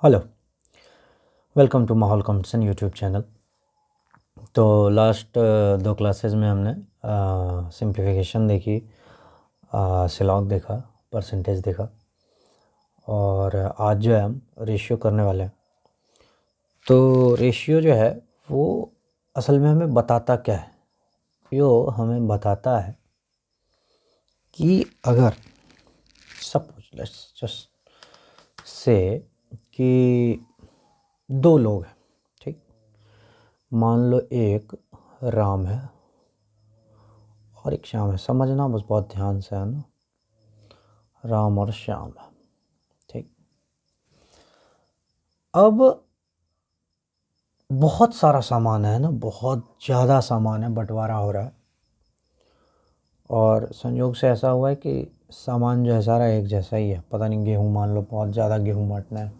Hello, welcome to माहौल competition YouTube channel. तो last दो क्लासेस में हमने सिंप्लीफिकेशन देखी, सिलॉग देखा, परसेंटेज देखा और आज जो है हम रेशियो करने वाले हैं। तो रेशियो जो है वो असल में हमें बताता क्या है? यो हमें बताता है कि अगर सपोज लेट्स जस्ट से कि दो लोग हैं, ठीक, मान लो एक राम है और एक श्याम है। समझना बस बहुत ध्यान से, है ना, राम और श्याम है, ठीक। अब बहुत सारा सामान है ना, बहुत ज़्यादा सामान है, बंटवारा हो रहा है और संयोग से ऐसा हुआ है कि सामान जो है सारा एक जैसा ही है। पता नहीं, गेहूँ मान लो, बहुत ज़्यादा गेहूँ बांटना है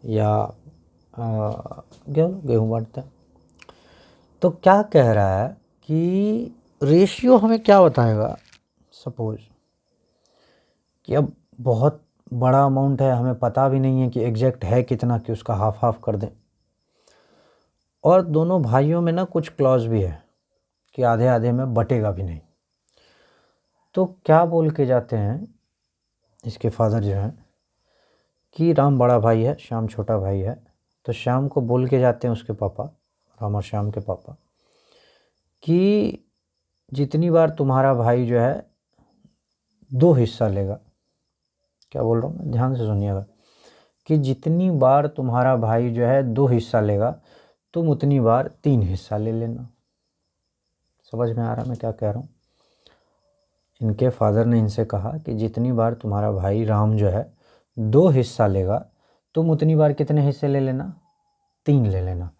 या गेहूँ बांटता है। तो क्या कह रहा है कि रेशियो हमें क्या बताएगा? सपोज कि अब बहुत बड़ा अमाउंट है, हमें पता भी नहीं है कि एग्जैक्ट है कितना, कि उसका हाफ हाफ कर दें। और दोनों भाइयों में ना कुछ क्लॉज भी है कि आधे आधे में बटेगा भी नहीं। तो क्या बोल के जाते हैं इसके फादर जो हैं कि राम बड़ा भाई है, श्याम छोटा भाई है। तो श्याम को बोल के जाते हैं उसके पापा, राम और श्याम के पापा, कि जितनी बार तुम्हारा भाई जो है दो हिस्सा लेगा, क्या बोल रहा हूँ, ध्यान से सुनिएगा, कि जितनी बार तुम्हारा भाई जो है दो हिस्सा लेगा, तुम उतनी बार तीन हिस्सा ले लेना। समझ में आ रहा मैं क्या कह रहा हूँ? इनके फादर ने इनसे कहा कि जितनी बार तुम्हारा भाई राम जो है दो हिस्सा लेगा, तुम उतनी बार कितने हिस्से ले लेना? तीन ले लेना।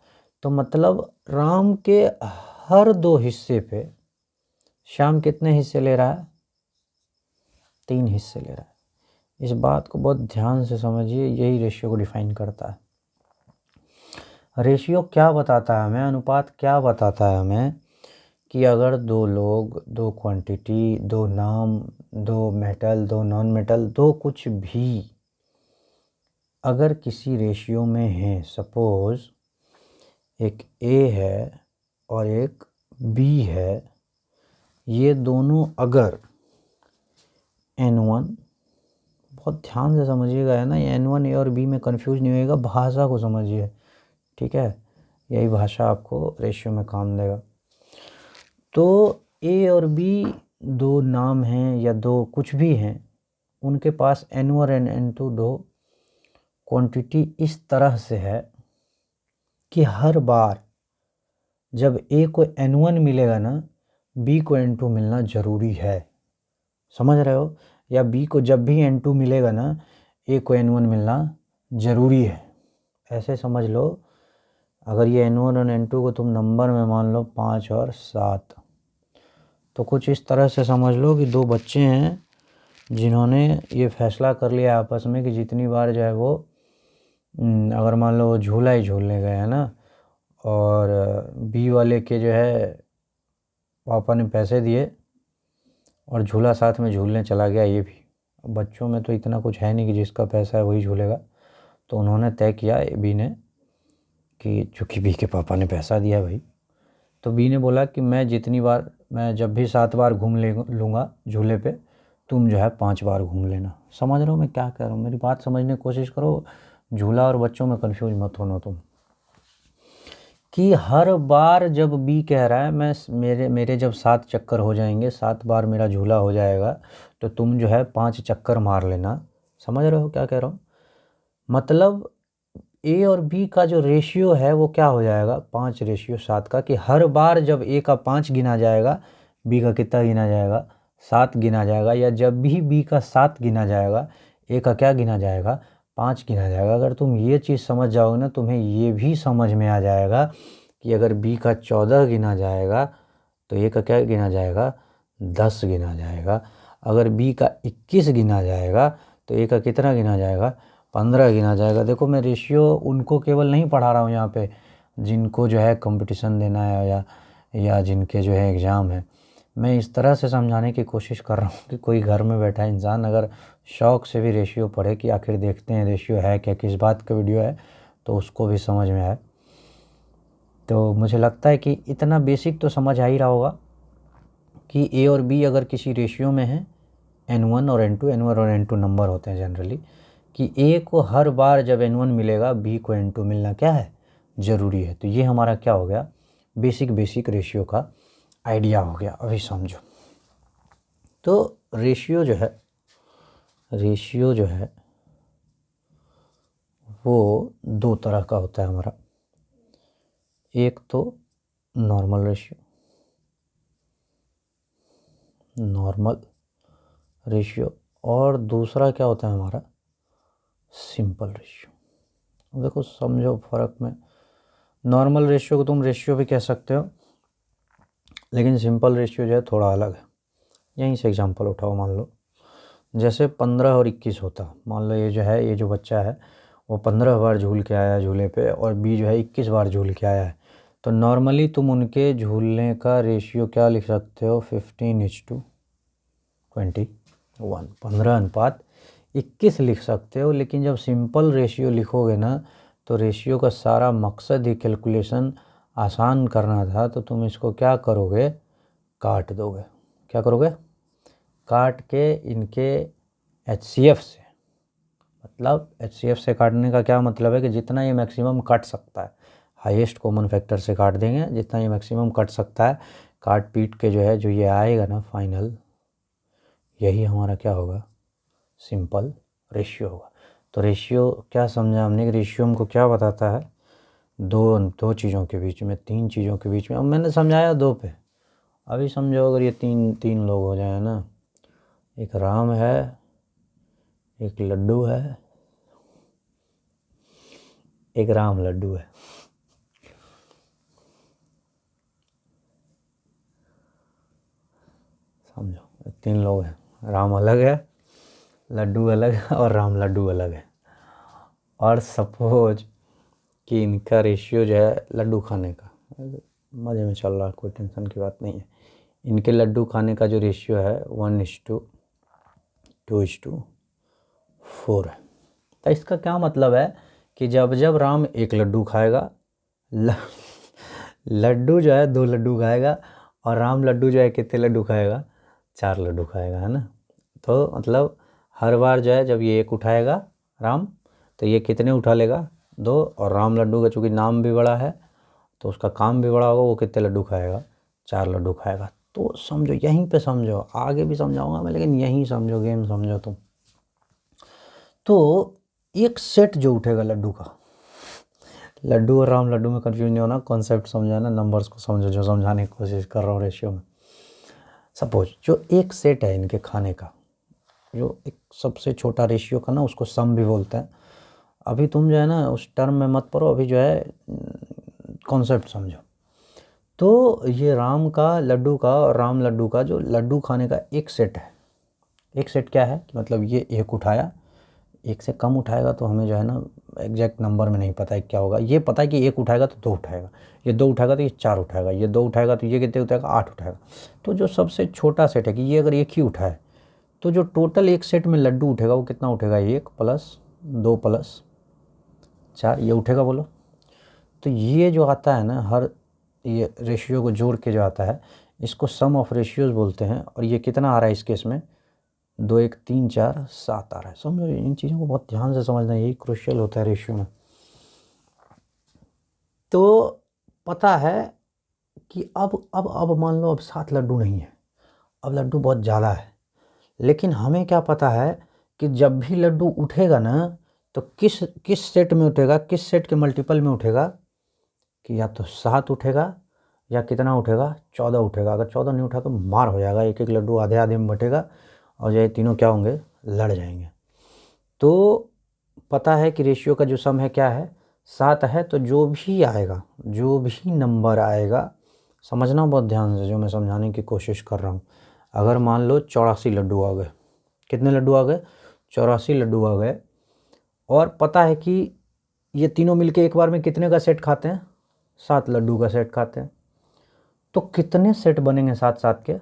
तो मतलब राम के हर दो हिस्से पे श्याम कितने हिस्से ले रहा है? तीन हिस्से ले रहा है। इस बात को बहुत ध्यान से समझिए, यही रेशियो को डिफाइन करता है। रेशियो क्या बताता है हमें, अनुपात क्या बताता है हमें, कि अगर दो लोग, दो क्वांटिटी, दो नाम, दो मेटल, दो नॉन मेटल, दो कुछ भी अगर किसी रेशियो में हैं, सपोज एक ए है और एक बी है, ये दोनों अगर N1, बहुत ध्यान से समझिएगा, है ना, ये N1 ए और बी में कंफ्यूज नहीं होएगा, भाषा को समझिए, ठीक है, यही भाषा आपको रेशियो में काम देगा। तो ए और बी दो नाम हैं या दो कुछ भी हैं, उनके पास N1 और N2 दो क्वांटिटी इस तरह से है कि हर बार जब ए को N1 मिलेगा ना, बी को N2 मिलना ज़रूरी है। समझ रहे हो? या बी को जब भी N2 मिलेगा ना, ए को N1 मिलना ज़रूरी है। ऐसे समझ लो, अगर ये N1 और N2 को तुम नंबर में मान लो 5 और 7, तो कुछ इस तरह से समझ लो कि दो बच्चे हैं जिन्होंने ये फैसला कर लिया आपस में कि जितनी बार जो है वो अगर मान लो वो झूला ही झूलने गए हैं ना, और बी वाले के जो है पापा ने पैसे दिए और झूला साथ में झूलने चला गया ये भी। बच्चों में तो इतना कुछ है नहीं कि जिसका पैसा है वही झूलेगा। तो उन्होंने तय किया बी ने कि चूँकि बी के पापा ने पैसा दिया भाई, तो बी ने बोला कि मैं जब भी 7 बार घूम लूँगा झूले पे, तुम जो है 5 बार घूम लेना। समझ रहे हो मैं क्या कह रहा हूँ? मेरी बात समझने की कोशिश करो, झूला और बच्चों में कंफ्यूज मत होना तुम। कि हर बार जब बी कह रहा है मेरे जब 7 चक्कर हो जाएंगे, 7 बार मेरा झूला हो जाएगा, तो तुम जो है 5 चक्कर मार लेना। समझ रहे हो क्या कह रहा हूँ? मतलब ए और बी का जो रेशियो है वो क्या हो जाएगा, 5:7 का, कि हर बार जब ए का 5 गिना जाएगा, बी का कितना गिना जाएगा? 7 गिना जाएगा। या जब भी बी का 7 गिना जाएगा, ए का क्या गिना जाएगा? 5 गिना जाएगा। अगर तुम ये चीज़ समझ जाओगे ना, तुम्हें ये भी समझ में आ जाएगा कि अगर बी का 14 गिना जाएगा तो ए का क्या गिना जाएगा? 10 गिना जाएगा। अगर बी का 21 गिना जाएगा तो ए का कितना गिना जाएगा? 15 गिना जाएगा। देखो, मैं रेशियो उनको केवल नहीं पढ़ा रहा हूँ यहाँ पे जिनको जो है कंपटीशन देना है या जिनके जो है एग्ज़ाम है। मैं इस तरह से समझाने की कोशिश कर रहा हूँ कि कोई घर में बैठा इंसान अगर शौक़ से भी रेशियो पढ़े कि आखिर देखते हैं रेशियो है क्या, किस बात का वीडियो है, तो उसको भी समझ में आए। तो मुझे लगता है कि इतना बेसिक तो समझ आ ही रहा होगा कि ए और बी अगर किसी रेशियो में है, N1 और N2 नंबर होते हैं जनरली, कि ए को हर बार जब N1 मिलेगा बी को N2 मिलना क्या है, ज़रूरी है। तो ये हमारा क्या हो गया, बेसिक रेशियो का आइडिया हो गया। अभी समझो, तो रेशियो जो है वो दो तरह का होता है हमारा। एक तो नॉर्मल रेशियो और दूसरा क्या होता है हमारा, सिंपल रेशियो। देखो समझो फ़र्क में, नॉर्मल रेशियो को तुम रेशियो भी कह सकते हो, लेकिन सिंपल रेशियो जो है थोड़ा अलग है। यहीं से एग्जांपल उठाओ, मान लो जैसे 15 और 21 होता, मान लो ये जो बच्चा है वो 15 बार झूल के आया झूले पे, और बी जो है 21 बार झूल के आया है। तो नॉर्मली तुम उनके झूलने का रेशियो क्या लिख सकते हो, 15:21, 15:21 लिख सकते हो। लेकिन जब सिंपल रेशियो लिखोगे ना, तो रेशियो का सारा मकसद ही कैलकुलेशन आसान करना था, तो तुम इसको क्या करोगे, काट दोगे। क्या करोगे, काट के इनके HCF से, मतलब HCF से काटने का क्या मतलब है कि जितना ये मैक्सिमम काट सकता है, हाईएस्ट कॉमन फैक्टर से काट देंगे, जितना ये मैक्सिमम काट सकता है, काट पीट के जो है जो ये आएगा ना फाइनल, यही हमारा क्या होगा, सिंपल रेशियो होगा। तो रेशियो क्या समझा हमने कि रेशियो हमको क्या बताता है, दो चीज़ों के बीच में, तीन चीज़ों के बीच में। अब मैंने समझाया दो पे, अभी समझो अगर ये तीन लोग हो जाए ना, एक राम है, एक लड्डू है, एक राम लड्डू है। समझो 3 लोग हैं, राम अलग है, लड्डू अलग है, और राम लड्डू अलग है। और सपोज कि इनका रेशियो जो है लड्डू खाने का, मज़े में चल रहा है, कोई टेंशन की बात नहीं है। इनके लड्डू खाने का जो रेशियो है 1:2:4 है। तो इसका क्या मतलब है कि जब जब राम एक लड्डू खाएगा, लड्डू जो है 2 लड्डू खाएगा, और राम लड्डू जो है कितने लड्डू खाएगा, 4 लड्डू खाएगा, है ना। तो मतलब हर बार जो है जब ये एक उठाएगा राम, तो ये कितने उठा लेगा, 2, और राम लड्डू का चूँकि नाम भी बड़ा है तो उसका काम भी बड़ा होगा, वो कितने लड्डू खाएगा, 4 लड्डू खाएगा। तो समझो, यहीं पे समझो, आगे भी समझाऊंगा मैं, लेकिन यहीं समझो, गेम समझो तुम। तो एक सेट जो उठेगा लड्डू का, लड्डू और राम लड्डू में कंफ्यूज नहीं होना, कॉन्सेप्ट समझाना, नंबर्स को समझो जो समझाने की कोशिश कर रहा हूँ रेशियो में। सपोज जो एक सेट है इनके खाने का, जो एक सबसे छोटा रेशियो का ना, उसको सम भी बोलते हैं। अभी तुम जो है ना उस टर्म में मत पढ़ो, अभी जो है कॉन्सेप्ट समझो। तो ये राम का लड्डू का और राम लड्डू का जो लड्डू खाने का एक सेट है, एक सेट क्या है कि मतलब ये एक उठाया, एक से कम उठाएगा तो हमें जो है ना एग्जैक्ट नंबर में नहीं पता है क्या होगा, ये पता है कि एक उठाएगा तो 2 उठाएगा, ये 2 उठाएगा तो ये 4 उठाएगा, ये 2 उठाएगा तो ये कितने उठाएगा, 8 उठाएगा। तो जो सबसे छोटा सेट है कि ये अगर एक ही उठाए, तो जो टोटल एक सेट में लड्डू उठेगा वो कितना उठेगा, 1 + 2 + 4, ये उठेगा, बोलो। तो ये जो आता है ना, हर ये रेशियो को जोड़ के जो आता है, इसको सम ऑफ रेशियोज बोलते हैं। और ये कितना आ रहा है इस केस में, 2 1 3 4 7 आ रहा है। समझो, इन चीज़ों को बहुत ध्यान से समझना, यही क्रूशियल होता है रेशियो में। तो पता है कि अब मान लो अब 7 लड्डू नहीं है, अब लड्डू बहुत ज़्यादा है, लेकिन हमें क्या पता है कि जब भी लड्डू उठेगा ना, तो किस सेट में उठेगा, किस सेट के मल्टीपल में उठेगा, कि या तो 7 उठेगा या कितना उठेगा, 14 उठेगा। अगर 14 नहीं उठा तो मार हो जाएगा, एक एक लड्डू आधे आधे में बटेगा, और ये तीनों क्या होंगे, लड़ जाएंगे। तो पता है कि रेशियो का जो सम है क्या है, 7 है। तो जो भी आएगा, जो भी नंबर आएगा, समझना बहुत ध्यान से जो मैं समझाने की कोशिश कर रहा हूँ। अगर मान लो 84 लड्डू आ गए, कितने लड्डू आ गए, 84 लड्डू आ गए, और पता है कि ये तीनों मिलके एक बार में कितने का सेट खाते हैं, 7 लड्डू का सेट खाते हैं। तो कितने सेट बनेंगे 7 7 के,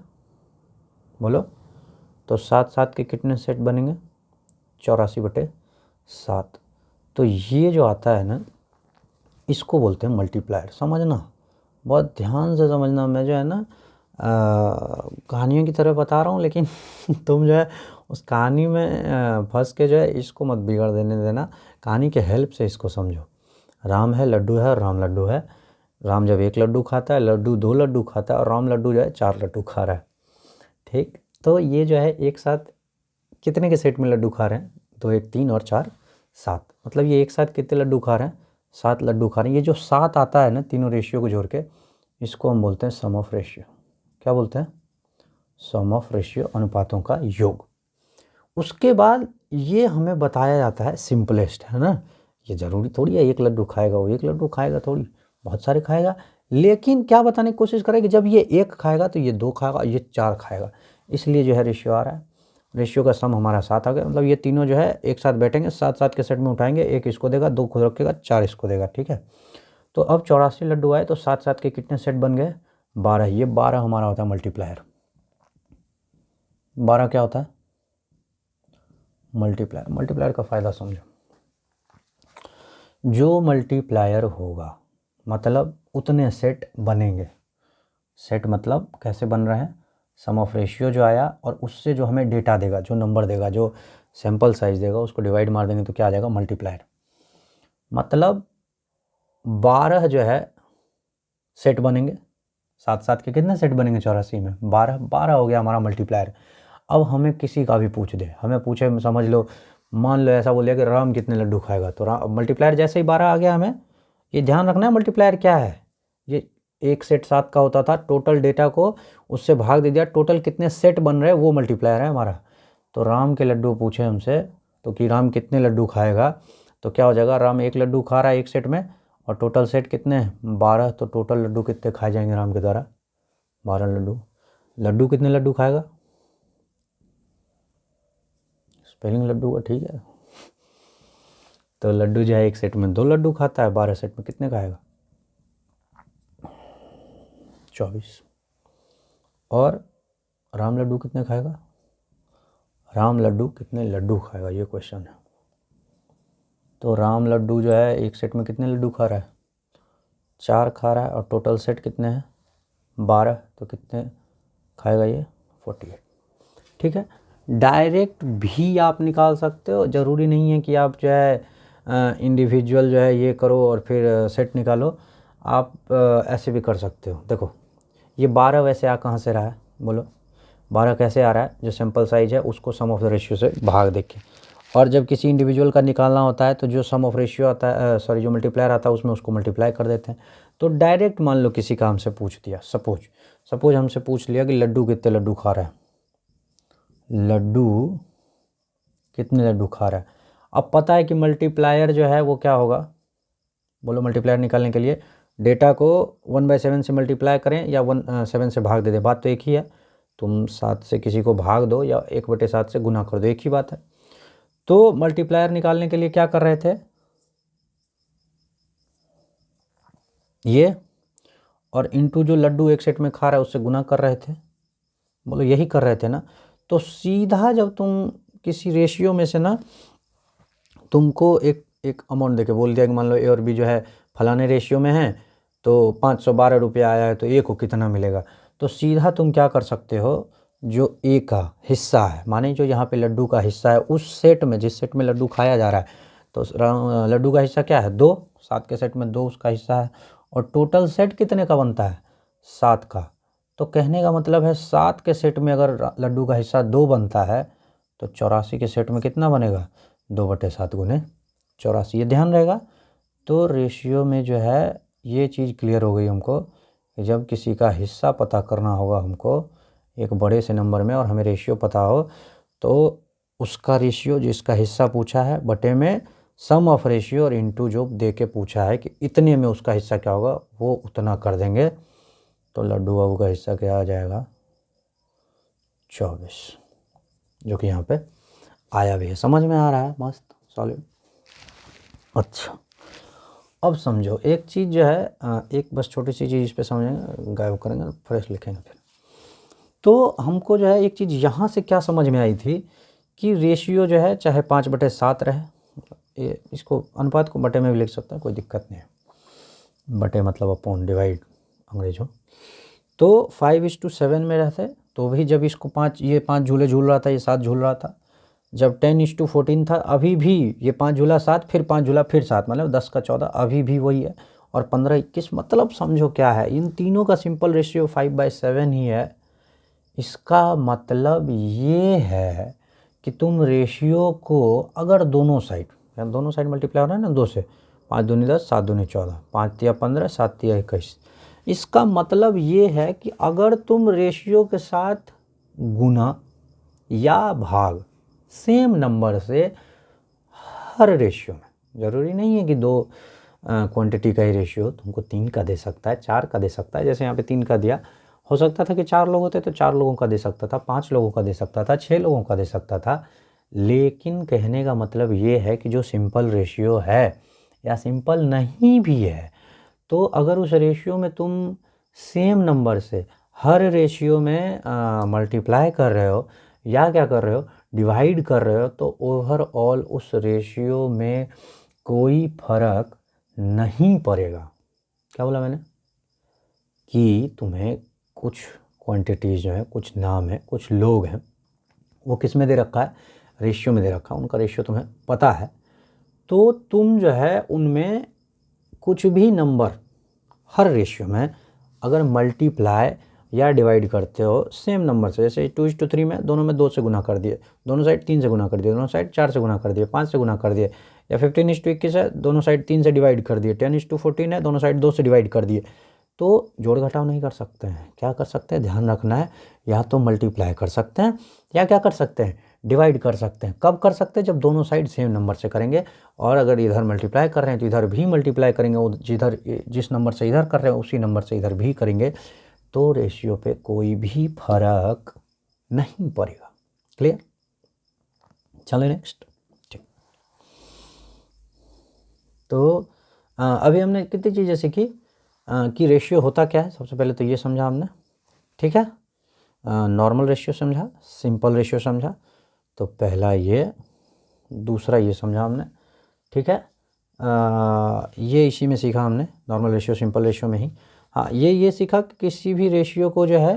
बोलो। तो 7 7 के कितने सेट बनेंगे, 84/7। तो ये जो आता है ना, इसको बोलते हैं मल्टीप्लायर। समझना, बहुत ध्यान से समझना। मैं जो है ना कहानियों की तरह बता रहा हूँ, लेकिन तुम जो है उस कहानी में फंस के जो है इसको मत बिगड़ देना। कहानी के हेल्प से इसको समझो। राम है, लड्डू है, और राम लड्डू है। राम जब 1 लड्डू खाता है, लड्डू 2 लड्डू खाता है, और राम लड्डू जो है 4 लड्डू खा रहा है। ठीक, तो ये जो है एक साथ कितने के सेट में लड्डू खा रहे हैं? 2 1 3 और 4 7। मतलब ये एक साथ कितने लड्डू खा रहे हैं? 7 लड्डू खा रहे हैं। ये जो 7 आता है ना तीनों रेशियो को जोड़ के, इसको हम बोलते हैं सम ऑफ रेशियो। क्या बोलते हैं? सम ऑफ रेशियो, अनुपातों का योग। उसके बाद ये हमें बताया जाता है सिंपलेस्ट, है ना। ये ज़रूरी थोड़ी है 1 लड्डू खाएगा वो 1 लड्डू खाएगा, थोड़ी बहुत सारे खाएगा। लेकिन क्या बताने की कोशिश करें कि जब ये 1 खाएगा तो ये 2 खाएगा, ये 4 खाएगा। इसलिए जो है रेशियो आ रहा है। रेशियो का सम हमारा 7 आ गया। मतलब ये तीनों जो है एक साथ बैठेंगे, 7 के सेट में उठाएंगे, 1 इसको देगा, 2 खुद रखेगा, 4 इसको देगा। ठीक है, तो अब 84 लड्डू आए तो 7 के कितने सेट बन गए? 12। ये 12 हमारा होता है मल्टीप्लायर। 12 क्या होता है? मल्टीप्लायर। मल्टीप्लायर का फ़ायदा समझो। जो मल्टीप्लायर होगा मतलब उतने सेट बनेंगे। सेट मतलब कैसे बन रहे हैं? सम ऑफ रेशियो जो आया और उससे जो हमें डेटा देगा, जो नंबर देगा, जो सैंपल साइज देगा, उसको डिवाइड मार देंगे तो क्या आ जाएगा? मल्टीप्लायर। मतलब 12 जो है सेट बनेंगे। 7 के कितने सेट बनेंगे 84 में? 12 हो गया हमारा मल्टीप्लायर। अब हमें किसी का भी पूछ दे, हमें पूछे, समझ लो, मान लो ऐसा बोलिए कि राम कितने लड्डू खाएगा, तो मल्टीप्लायर जैसे ही 12 आ गया, हमें ये ध्यान रखना है मल्टीप्लायर क्या है। ये एक सेट 7 का होता था, टोटल डेटा को उससे भाग दे दिया, टोटल कितने सेट बन रहे हैं वो मल्टीप्लायर है हमारा। तो राम के लड्डू पूछे हमसे तो कि राम कितने लड्डू खाएगा, तो क्या हो जाएगा? राम 1 लड्डू खा रहा है एक सेट में, और टोटल सेट कितने हैं? 12। तो टोटल लड्डू कितने खाए जाएंगे राम के द्वारा? 12 लड्डू। लड्डू कितने लड्डू खाएगा? स्पेलिंग लड्डू का ठीक है। तो लड्डू जो है एक सेट में 2 लड्डू खाता है, 12 सेट में कितने खाएगा? 24। और राम लड्डू कितने खाएगा? राम लड्डू कितने लड्डू खाएगा, ये क्वेश्चन है। तो राम लड्डू जो है एक सेट में कितने लड्डू खा रहा है? 4 खा रहा है, और टोटल सेट कितने हैं? 12। तो कितने खाएगा ये? 48। ठीक है, डायरेक्ट भी आप निकाल सकते हो। ज़रूरी नहीं है कि आप जो है इंडिविजुअल जो है ये करो और फिर सेट निकालो। आप ऐसे भी कर सकते हो। देखो ये 12 वैसे आ कहाँ से रहा है? बोलो 12 कैसे आ रहा है? जो सैम्पल साइज है उसको सम ऑफ द रेशियो से भाग देके, और जब किसी इंडिविजुअल का निकालना होता है तो जो सम ऑफ रेशियो आता है, जो मल्टीप्लायर आता है उसमें उसको मल्टीप्लाई कर देते हैं। तो डायरेक्ट मान लो किसी का हमसे पूछ दिया, सपोज हमसे पूछ लिया कि लड्डू कितने लड्डू खा रहा है, लड्डू कितने लड्डू खा रहा है। अब पता है कि मल्टीप्लायर जो है वो क्या होगा? बोलो मल्टीप्लायर निकालने के लिए डेटा को 1/7 से मल्टीप्लाई करें या 7 से भाग दे दें, बात तो एक ही है। तुम 7 से किसी को भाग दो या 1/7 से गुना कर दो, एक ही बात है। तो मल्टीप्लायर निकालने के लिए क्या कर रहे थे? ये और इनटू जो लड्डू एक सेट में खा रहा है उससे गुना कर रहे थे। बोलो यही कर रहे थे ना। तो सीधा जब तुम किसी रेशियो में से ना तुमको एक अमाउंट देके बोल दिया कि मान लो ए और बी जो है फलाने रेशियो में है, तो 512 रुपया आया है, तो ए को कितना मिलेगा? तो सीधा तुम क्या कर सकते हो, जो ए का हिस्सा है, माने जो यहाँ पे लड्डू का हिस्सा है उस सेट में, जिस सेट में लड्डू खाया जा रहा है, तो लड्डू का हिस्सा क्या है? 2। 7 के सेट में 2 उसका हिस्सा है, और टोटल सेट कितने का बनता है? 7 का। तो कहने का मतलब है 7 के सेट में अगर लड्डू का हिस्सा 2 बनता है तो 84 के सेट में कितना बनेगा? 2/7 गुने 84। ये ध्यान रहेगा। तो रेशियो में जो है ये चीज़ क्लियर हो गई हमको कि जब किसी का हिस्सा पता करना होगा हमको एक बड़े से नंबर में, और हमें रेशियो पता हो, तो उसका रेशियो जिसका हिस्सा पूछा है बटे में सम ऑफ रेशियो और इनटू जो दे के पूछा है कि इतने में उसका हिस्सा क्या होगा, वो उतना कर देंगे। तो लड्डू बाबू का हिस्सा क्या आ जाएगा? 24, जो कि यहाँ पे आया भी है। समझ में आ रहा है? मस्त सॉलिड। अच्छा, अब समझो एक चीज़ जो है, एक बस छोटी सी चीज़ इस पर समझेंगे, गायब करेंगे, फ्रेश लिखेंगे फिर। तो हमको जो है एक चीज़ यहाँ से क्या समझ में आई थी कि रेशियो जो है चाहे 5/7 रहे, ये इसको अनुपात को बटे में भी लिख सकता है, कोई दिक्कत नहीं है, बटे मतलब अपॉन डिवाइड अंग्रेजों। तो 5:7 में रहते तो भी जब इसको 5, ये 5 झूले झूल रहा था, ये 7 झूल रहा था। जब 10:14 था अभी भी ये 5 झूला 7, फिर 5 झूला फिर 7, मतलब 10 का 14 अभी भी वही है। और 15:21 मतलब समझो क्या है, इन तीनों का सिंपल रेशियो 5/7 ही है। इसका मतलब ये है कि तुम रेशियो को अगर दोनों साइड मल्टीप्लाई हो रहा है ना 2 से, 5 दूनी 10, 7 दूनी 14, 5 तिया 15, 7 तिया 21। इसका मतलब ये है कि अगर तुम रेशियो के साथ गुना या भाग सेम नंबर से हर रेशियो में, ज़रूरी नहीं है कि 2 क्वांटिटी का ही रेशियो तुमको 3 का दे सकता है, 4 का दे सकता है। जैसे यहाँ पे 3 का दिया, हो सकता था कि 4 लोग होते तो 4 लोगों का दे सकता था, 5 लोगों का दे सकता था, 6 लोगों का दे सकता था। लेकिन कहने का मतलब ये है कि जो सिंपल रेशियो है या सिंपल नहीं भी है, तो अगर उस रेशियो में तुम सेम नंबर से हर रेशियो में मल्टीप्लाई कर रहे हो या क्या कर रहे हो, डिवाइड कर रहे हो, तो ओवरऑल उस रेशियो में कोई फर्क नहीं पड़ेगा। क्या बोला मैंने? कि तुम्हें कुछ क्वांटिटीज़ जो है, कुछ नाम है, कुछ लोग हैं, वो किस में दे रखा है, रेशियो में दे रखा है, उनका रेशियो तुम्हें पता है, तो तुम जो है उनमें कुछ भी नंबर हर रेशियो में अगर मल्टीप्लाई या डिवाइड करते हो सेम नंबर से, जैसे 2:3 में दोनों में 2 से गुना कर दिए, दोनों साइड 3 से गुना कर दिए, दोनों साइड 4 से गुना कर दिए, 5 से गुना कर दिए, या 15:21 है, दोनों साइड 3 से डिवाइड कर दिए, 10:14 है, दोनों साइड 2 से डिवाइड कर दिए। तो जोड़ घटाव नहीं कर सकते हैं, क्या कर सकते हैं, ध्यान रखना है, या तो मल्टीप्लाई कर सकते हैं या क्या कर सकते हैं, डिवाइड कर सकते हैं। कब कर सकते हैं? जब दोनों साइड सेम नंबर से करेंगे। और अगर इधर मल्टीप्लाई कर रहे हैं तो इधर भी मल्टीप्लाई करेंगे, वो जिस नंबर से इधर कर रहे हैं उसी नंबर से इधर भी करेंगे, तो रेशियो पे कोई भी फर्क नहीं पड़ेगा। क्लियर? चलो नेक्स्ट। ठीक, तो अभी हमने कितनी चीज़ें सीखी कि रेशियो होता क्या है। सबसे पहले तो ये समझा हमने, ठीक है, नॉर्मल रेशियो समझा, सिंपल रेशियो समझा, तो पहला ये, दूसरा ये समझा हमने, ठीक है, ये इसी में सीखा हमने, नॉर्मल रेशियो सिंपल रेशियो में ही। हाँ, ये सीखा कि किसी भी रेशियो को जो है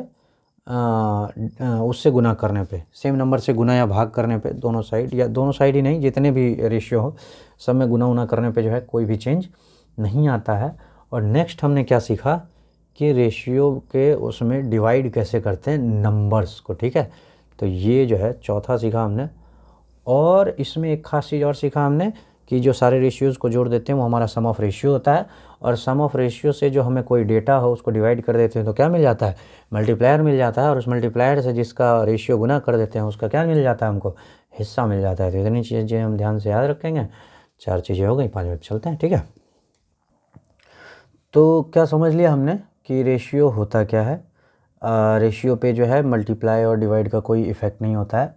उससे गुना करने पे, सेम नंबर से गुना या भाग करने पे, दोनों साइड, या दोनों साइड ही नहीं, जितने भी रेशियो हो सब में गुना उना करने पे जो है कोई भी चेंज नहीं आता है। और नेक्स्ट हमने क्या सीखा कि रेशियो के उसमें डिवाइड कैसे करते हैं नंबर्स को, ठीक है, तो ये जो है चौथा सीखा हमने। और इसमें एक खास चीज़ और सीखा हमने कि जो सारे रेशियोज़ को जोड़ देते हैं वो हमारा सम ऑफ रेशियो होता है, और सम ऑफ रेशियो से जो हमें कोई डेटा हो उसको डिवाइड कर देते हैं तो क्या मिल जाता है, मल्टीप्लायर मिल जाता है, और उस मल्टीप्लायर से जिसका रेशियो गुना कर देते हैं उसका क्या मिल जाता है, हमको हिस्सा मिल जाता है। तो इतनी चीज़ें हम ध्यान से याद रखेंगे। 4 चीज़ें हो गई, 5 मिनट चलते हैं, ठीक है। तो क्या समझ लिया हमने कि रेशियो होता क्या है। रेशियो पे जो है मल्टीप्लाई और डिवाइड का कोई इफ़ेक्ट नहीं होता है,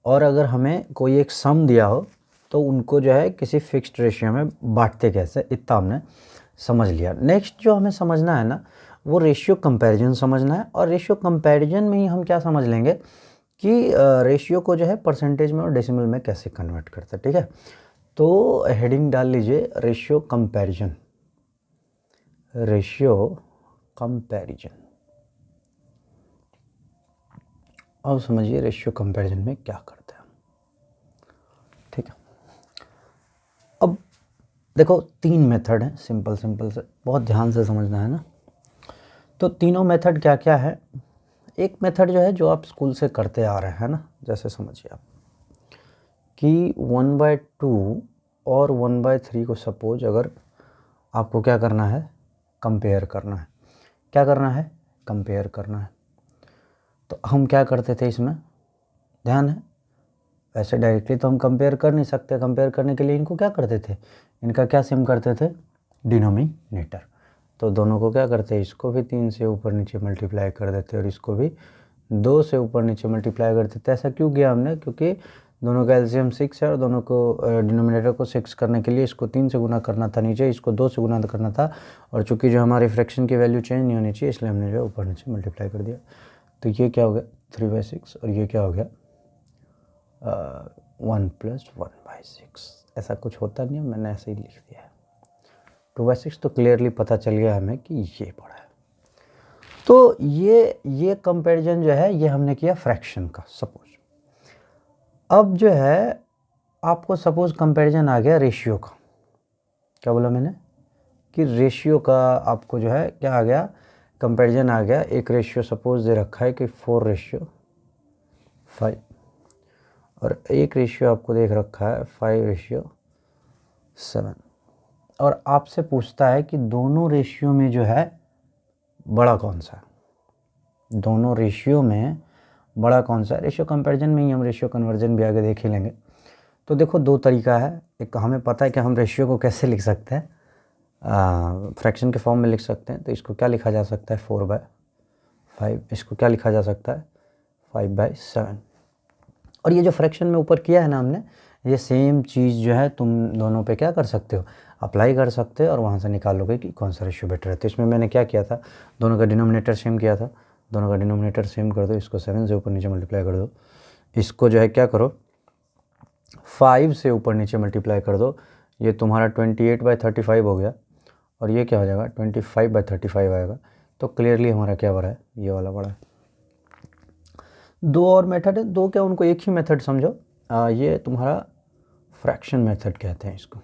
और अगर हमें कोई एक सम दिया हो तो उनको जो है किसी फिक्स्ड रेशियो में बांटते कैसे, इतना हमने समझ लिया। नेक्स्ट जो हमें समझना है ना, वो रेशियो कंपैरिजन समझना है। और रेशियो कंपैरिजन में ही हम क्या समझ लेंगे कि रेशियो को जो है परसेंटेज में और डेसिमल में कैसे कन्वर्ट करते हैं, ठीक है। तो हेडिंग डाल लीजिए रेशियो कंपैरिजन, रेशियो कंपैरिजन। अब समझिए रेशियो कंपैरिजन में क्या करते हैं, ठीक है। अब देखो 3 मेथड हैं, सिंपल से, बहुत ध्यान से समझना है ना। तो तीनों मेथड क्या क्या है। एक मेथड जो है जो आप स्कूल से करते आ रहे हैं ना, जैसे समझिए आप कि 1/2 और 1/3 को सपोज अगर आपको क्या करना है, कंपेयर करना है। क्या करना है, कंपेयर करना है। तो हम क्या करते थे इसमें, ध्यान है, वैसे डायरेक्टली तो हम कंपेयर कर नहीं सकते। कंपेयर करने के लिए इनको क्या करते थे, इनका क्या सिम करते थे, डिनोमिनेटर। तो दोनों को क्या करते हैं, इसको भी 3 से ऊपर नीचे मल्टीप्लाई कर देते और इसको भी 2 से ऊपर नीचे मल्टीप्लाई कर देते। ऐसा क्यों किया हमने, क्योंकि दोनों का एलसीएम 6 है और दोनों को डिनोमिनेटर को 6 करने के लिए इसको 3 से गुना करना था नीचे, इसको 2 से गुना करना था। और चूँकि जो हमारी फ्रैक्शन की वैल्यू चेंज नहीं होनी चाहिए इसलिए हमने जो ऊपर नीचे मल्टीप्लाई कर दिया। तो ये क्या हो गया 3/6 और ये क्या हो गया 1+1/6 ऐसा कुछ होता नहीं है, मैंने ऐसे ही लिख दिया है। 2/6 तो क्लियरली पता चल गया हमें कि ये बड़ा है। तो ये कंपैरिजन जो है ये हमने किया फ्रैक्शन का। सपोज अब जो है आपको सपोज कंपैरिजन आ गया रेशियो का। क्या बोला मैंने कि रेशियो का आपको जो है क्या आ गया, कंपैरिजन आ गया। एक रेशियो सपोज दे रखा है कि 4:5 और एक रेशियो आपको देख रखा है 5:7 और आपसे पूछता है कि दोनों रेशियो में जो है बड़ा कौन सा है, दोनों रेशियो में बड़ा कौन सा है। रेशियो कंपैरिजन में ही हम रेशियो कन्वर्जन भी आगे देख ही लेंगे। तो देखो दो तरीका है, एक हमें पता है कि हम रेशियो को कैसे लिख सकते हैं, फ्रैक्शन के फॉर्म में लिख सकते हैं। तो इसको क्या लिखा जा सकता है 4/5, इसको क्या लिखा जा सकता है 5/7। और ये जो फ्रैक्शन में ऊपर किया है ना हमने, ये सेम चीज़ जो है तुम दोनों पे क्या कर सकते हो, अप्लाई कर सकते हो और वहाँ से निकालोगे कि कौन सा रेशियो बेटर है। तो इसमें मैंने क्या किया था, दोनों का डिनोमिनेटर सेम किया था, दोनों का डिनोमिनेटर सेम कर दो, इसको 7 से ऊपर नीचे मल्टीप्लाई कर दो, इसको जो है क्या करो 5 से ऊपर नीचे मल्टीप्लाई कर दो, ये तुम्हारा 28/35 हो गया और ये क्या हो जाएगा 25/35 आएगा। तो क्लियरली हमारा क्या बड़ा है, ये वाला बड़ा है। दो और मेथड है, दो क्या उनको एक ही मेथड समझो। ये तुम्हारा फ्रैक्शन मेथड कहते हैं इसको।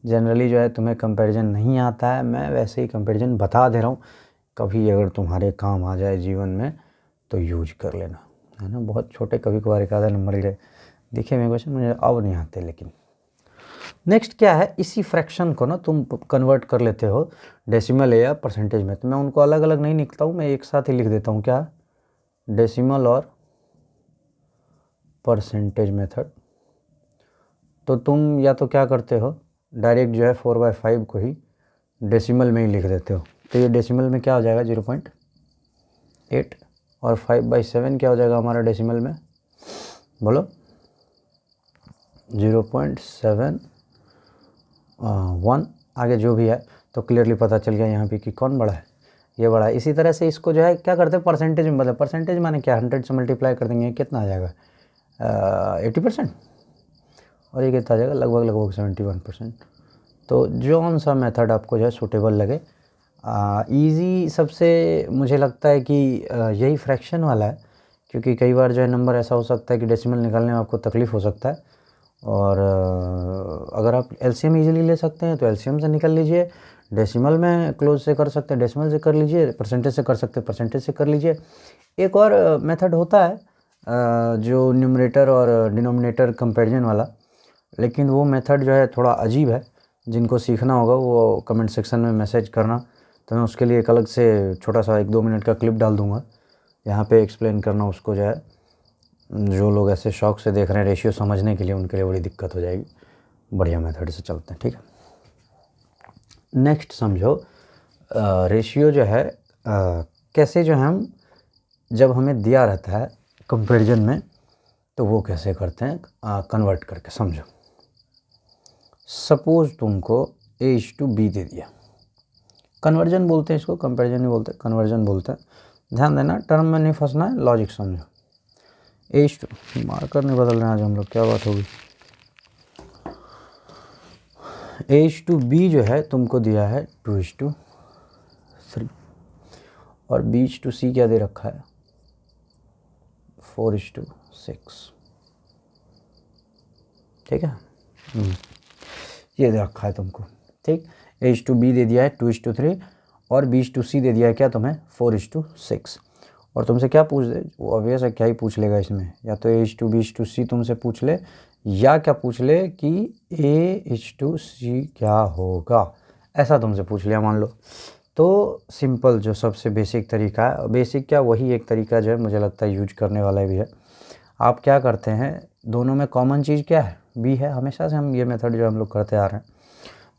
जनरली जो है तुम्हें कंपैरिजन नहीं आता है, मैं वैसे ही कंपैरिजन बता दे रहा हूँ, कभी अगर तुम्हारे काम आ जाए जीवन में तो यूज कर लेना, है ना। बहुत छोटे कभी कभार एक आधा नंबर गए देखिए मेरे क्वेश्चन, मुझे अब नहीं आते। लेकिन नेक्स्ट क्या है, इसी फ्रैक्शन को ना तुम कन्वर्ट कर लेते हो डेसिमल या परसेंटेज में। तो मैं उनको अलग अलग नहीं लिखता हूँ, मैं एक साथ ही लिख देता हूँ, क्या डेसिमल और परसेंटेज मेथड। तो तुम या तो क्या करते हो डायरेक्ट जो है 4/5 को ही डेसिमल में ही लिख देते हो। तो ये डेसिमल में क्या हो जाएगा 0.8 और 5/7 क्या हो जाएगा हमारा डेसिमल में, बोलो 0.71 आगे जो भी है। तो क्लियरली पता चल गया यहाँ पे कि कौन बड़ा है, ये बड़ा है। इसी तरह से इसको जो है क्या करते हैं परसेंटेज में, मतलब परसेंटेज माने क्या 100 से मल्टीप्लाई कर देंगे, कितना आ जाएगा 80% और ये कितना आ जाएगा लगभग 71%। तो जौन सा मेथड आपको जो है सूटेबल लगे। इजी सबसे मुझे लगता है कि यही फ्रैक्शन वाला है, क्योंकि कई बार जो है नंबर ऐसा हो सकता है कि डेसिमल निकालने में आपको तकलीफ़ हो सकता है। और अगर आप एलसीएम इजीली ले सकते हैं तो एलसीएम से निकल लीजिए, डेसिमल में क्लोज से कर सकते हैं डेसिमल से कर लीजिए, परसेंटेज से कर सकते हैं परसेंटेज से कर लीजिए। एक और मेथड होता है जो न्यूमरेटर और डिनोमिनेटर कंपैरिजन वाला, लेकिन वो मेथड जो है थोड़ा अजीब है। जिनको सीखना होगा वो कमेंट सेक्शन में मैसेज करना, तो मैं उसके लिए एक अलग से छोटा सा 1-2 मिनट का क्लिप डाल दूँगा, यहाँ पे एक्सप्लेन करना उसको जो है। जो लोग ऐसे शौक से देख रहे हैं रेशियो समझने के लिए, उनके लिए बड़ी दिक्कत हो जाएगी। बढ़िया मेथड से चलते हैं, ठीक है। नेक्स्ट समझो रेशियो जो है कैसे जो है हम जब हमें दिया रहता है कंपैरिजन में तो वो कैसे करते हैं कन्वर्ट करके। समझो सपोज तुमको A/B दे दिया, कन्वर्जन बोलते हैं इसको, कंपैरिजन नहीं बोलते, कन्वर्जन बोलते हैं। ध्यान देना, टर्म में नहीं फंसना है, लॉजिक समझो। A/2 मार्कर नहीं बदल रहे हैं आज हम लोग, क्या बात होगी। A/B जो है तुमको दिया है 2:3 और B/C क्या दे रखा है 4:6, ठीक है। ये दे रखा है तुमको, ठीक। A/B दे दिया है 2:3 और B/C दे दिया है क्या तुम्हें 4:6। और तुमसे क्या पूछ दे, वो ऑब्वियस है क्या ही पूछ लेगा इसमें, या तो A/B/C तुमसे पूछ ले, या क्या पूछ ले कि A/C क्या होगा, ऐसा तुमसे पूछ लिया मान लो। तो सिंपल जो सबसे बेसिक तरीका है, बेसिक क्या वही एक तरीका जो है मुझे लगता है यूज करने वाला भी है। आप क्या करते हैं, दोनों में कॉमन चीज़ क्या है B है, हमेशा से हम ये मेथड जो हम लोग करते आ रहे हैं।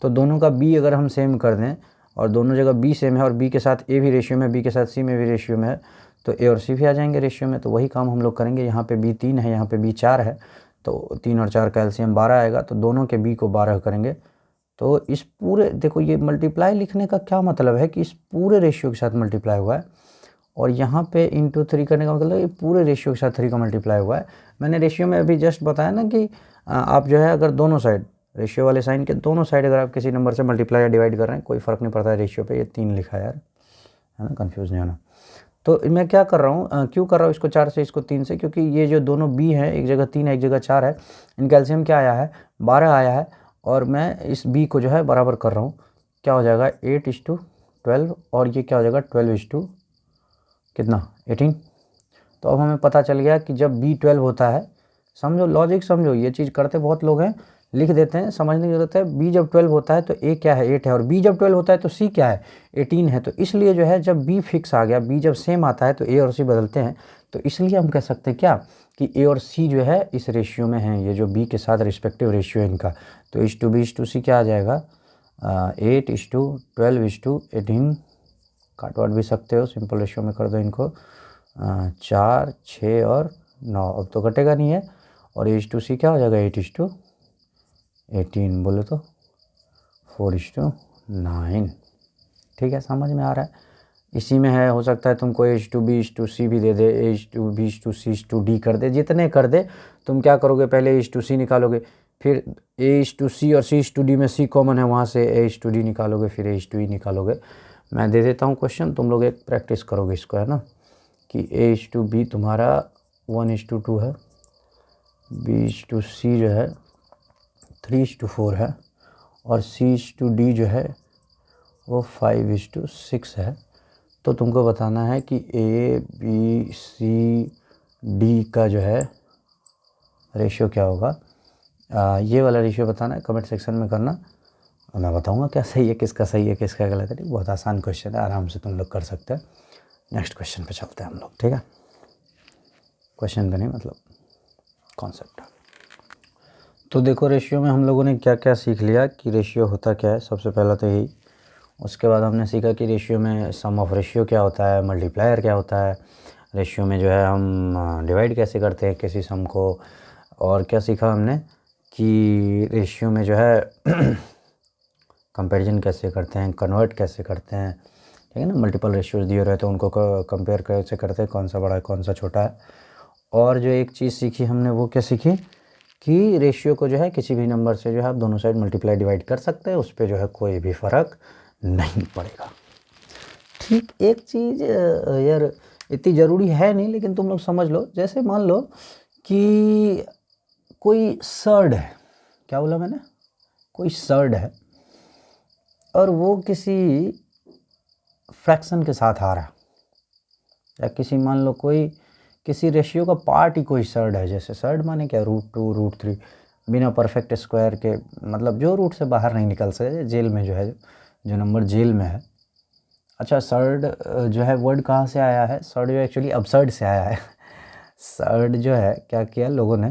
तो दोनों का B अगर हम सेम कर दें और दोनों जगह B सेम है और B के साथ A भी रेशियो में, B के साथ C में भी रेशियो में है, तो A और C भी आ जाएंगे रेशियो में। तो वही काम हम लोग करेंगे। यहाँ पे B 3 है, यहाँ पे B 4 है, तो 3 और 4 का एलसीएम 12 आएगा, तो दोनों के B को 12 करेंगे। तो इस पूरे देखो ये मल्टीप्लाई लिखने का क्या मतलब है कि इस पूरे रेशियो के साथ मल्टीप्लाई हुआ है, और यहाँ पे इंटू 3 करने का मतलब ये पूरे रेशियो के साथ 3 का मल्टीप्लाई हुआ है। मैंने रेशियो में अभी जस्ट बताया ना कि आप जो है अगर दोनों साइड रेशियो वाले साइन के दोनों साइड अगर आप किसी नंबर से मल्टीप्लाई या डिवाइड कर रहे हैं, कोई फ़र्क नहीं पड़ता है रेशियो पे। ये 3 लिखा है यार, है ना, कंफ्यूज नहीं होना। तो मैं क्या कर रहा हूँ, क्यों कर रहा हूँ इसको 4 से इसको 3 से, क्योंकि ये जो दोनों b हैं, एक जगह 3 है एक जगह 4 है, इनका एलसीएम क्या आया है 12 आया है, और मैं इस b को जो है बराबर कर रहा हूँ। क्या हो जाएगा 8:12, और ये क्या हो जाएगा 12 कितना 18। तो अब हमें पता चल गया कि जब b 12 होता है, समझो लॉजिक समझो, ये चीज़ करते बहुत लोग हैं, लिख देते हैं, समझने की ज़रूरत है। b जब 12 होता है तो a क्या है 8 है, और b जब 12 होता है तो c क्या है 18 है। तो इसलिए जो है जब b फिक्स आ गया, b जब सेम आता है तो a और c बदलते हैं। तो इसलिए हम कह सकते हैं क्या कि a और c जो है इस रेशियो में हैं, ये जो b के साथ रिस्पेक्टिव रेशियो है इनका। तो b/c क्या आ जाएगा 8:12:18। काट वाट भी सकते हो, सिंपल रेशियो में कर दो इनको, 4, 6 और 9। अब तो कटेगा नहीं है, और a/c क्या हो जाएगा 8:18 बोले तो 4:9। ठीक है, समझ में आ रहा है। इसी में है, हो सकता है तुमको a/b/c भी दे दे, a/b/c/d कर दे, जितने कर दे। तुम क्या करोगे, पहले a/c निकालोगे, फिर a/c और c/d में c कॉमन है, वहाँ से a/d निकालोगे, फिर a/e निकालोगे। मैं दे देता हूँ क्वेश्चन, तुम लोग एक प्रैक्टिस करोगे इसको, है ना, कि a/b तुम्हारा 1:2 है, b/c जो है 3:4 है, और c/d जो है वो 5:6 है। तो तुमको बताना है कि a b c d का जो है रेशियो क्या होगा। ये वाला रेशियो बताना है, कमेंट सेक्शन में करना, और मैं बताऊंगा क्या सही है, किसका सही है, किसका गलत है। बहुत आसान क्वेश्चन है, आराम से तुम लोग कर सकते हैं। नेक्स्ट क्वेश्चन पे चलते हैं हम लोग, ठीक है। क्वेश्चन पे नहीं, मतलब कॉन्सेप्ट। तो देखो, रेशियो में हम लोगों ने क्या क्या सीख लिया कि रेशियो होता क्या है। सबसे पहला तो यही, उसके बाद हमने सीखा कि रेशियो में सम ऑफ रेशियो क्या होता है, मल्टीप्लायर क्या होता है, रेशियो में जो है हम डिवाइड कैसे करते हैं किसी सम को, और क्या सीखा हमने कि रेशियो में जो है कंपैरिजन कैसे करते हैं, कन्वर्ट कैसे करते हैं, ठीक है ना। मल्टीपल रेशियोज दिए रहते हैं, उनको कंपेयर कैसे करते हैं, कौन सा बड़ा है कौन सा छोटा है। और जो एक चीज़ सीखी हमने, वो क्या सीखी कि रेशियो को जो है किसी भी नंबर से जो है आप दोनों साइड मल्टीप्लाई डिवाइड कर सकते हैं, उस पर जो है कोई भी फ़र्क नहीं पड़ेगा। ठीक, एक चीज़ यार इतनी ज़रूरी है नहीं, लेकिन तुम लोग समझ लो। जैसे मान लो कि कोई सर्ड है, क्या बोला मैंने, कोई सर्ड है, और वो किसी फ्रैक्शन के साथ आ रहा है, या किसी मान लो कोई किसी रेशियो का पार्ट ही कोई सर्ड है। जैसे सर्ड माने क्या, √2 √3, बिना परफेक्ट स्क्वायर के, मतलब जो रूट से बाहर नहीं निकल सके, जेल में जो है, जो नंबर जेल में है। अच्छा, सर्ड जो है वर्ड कहाँ से आया है, सर्ड जो एक्चुअली अबसर्ड से आया है। सर्ड जो है क्या किया लोगों ने,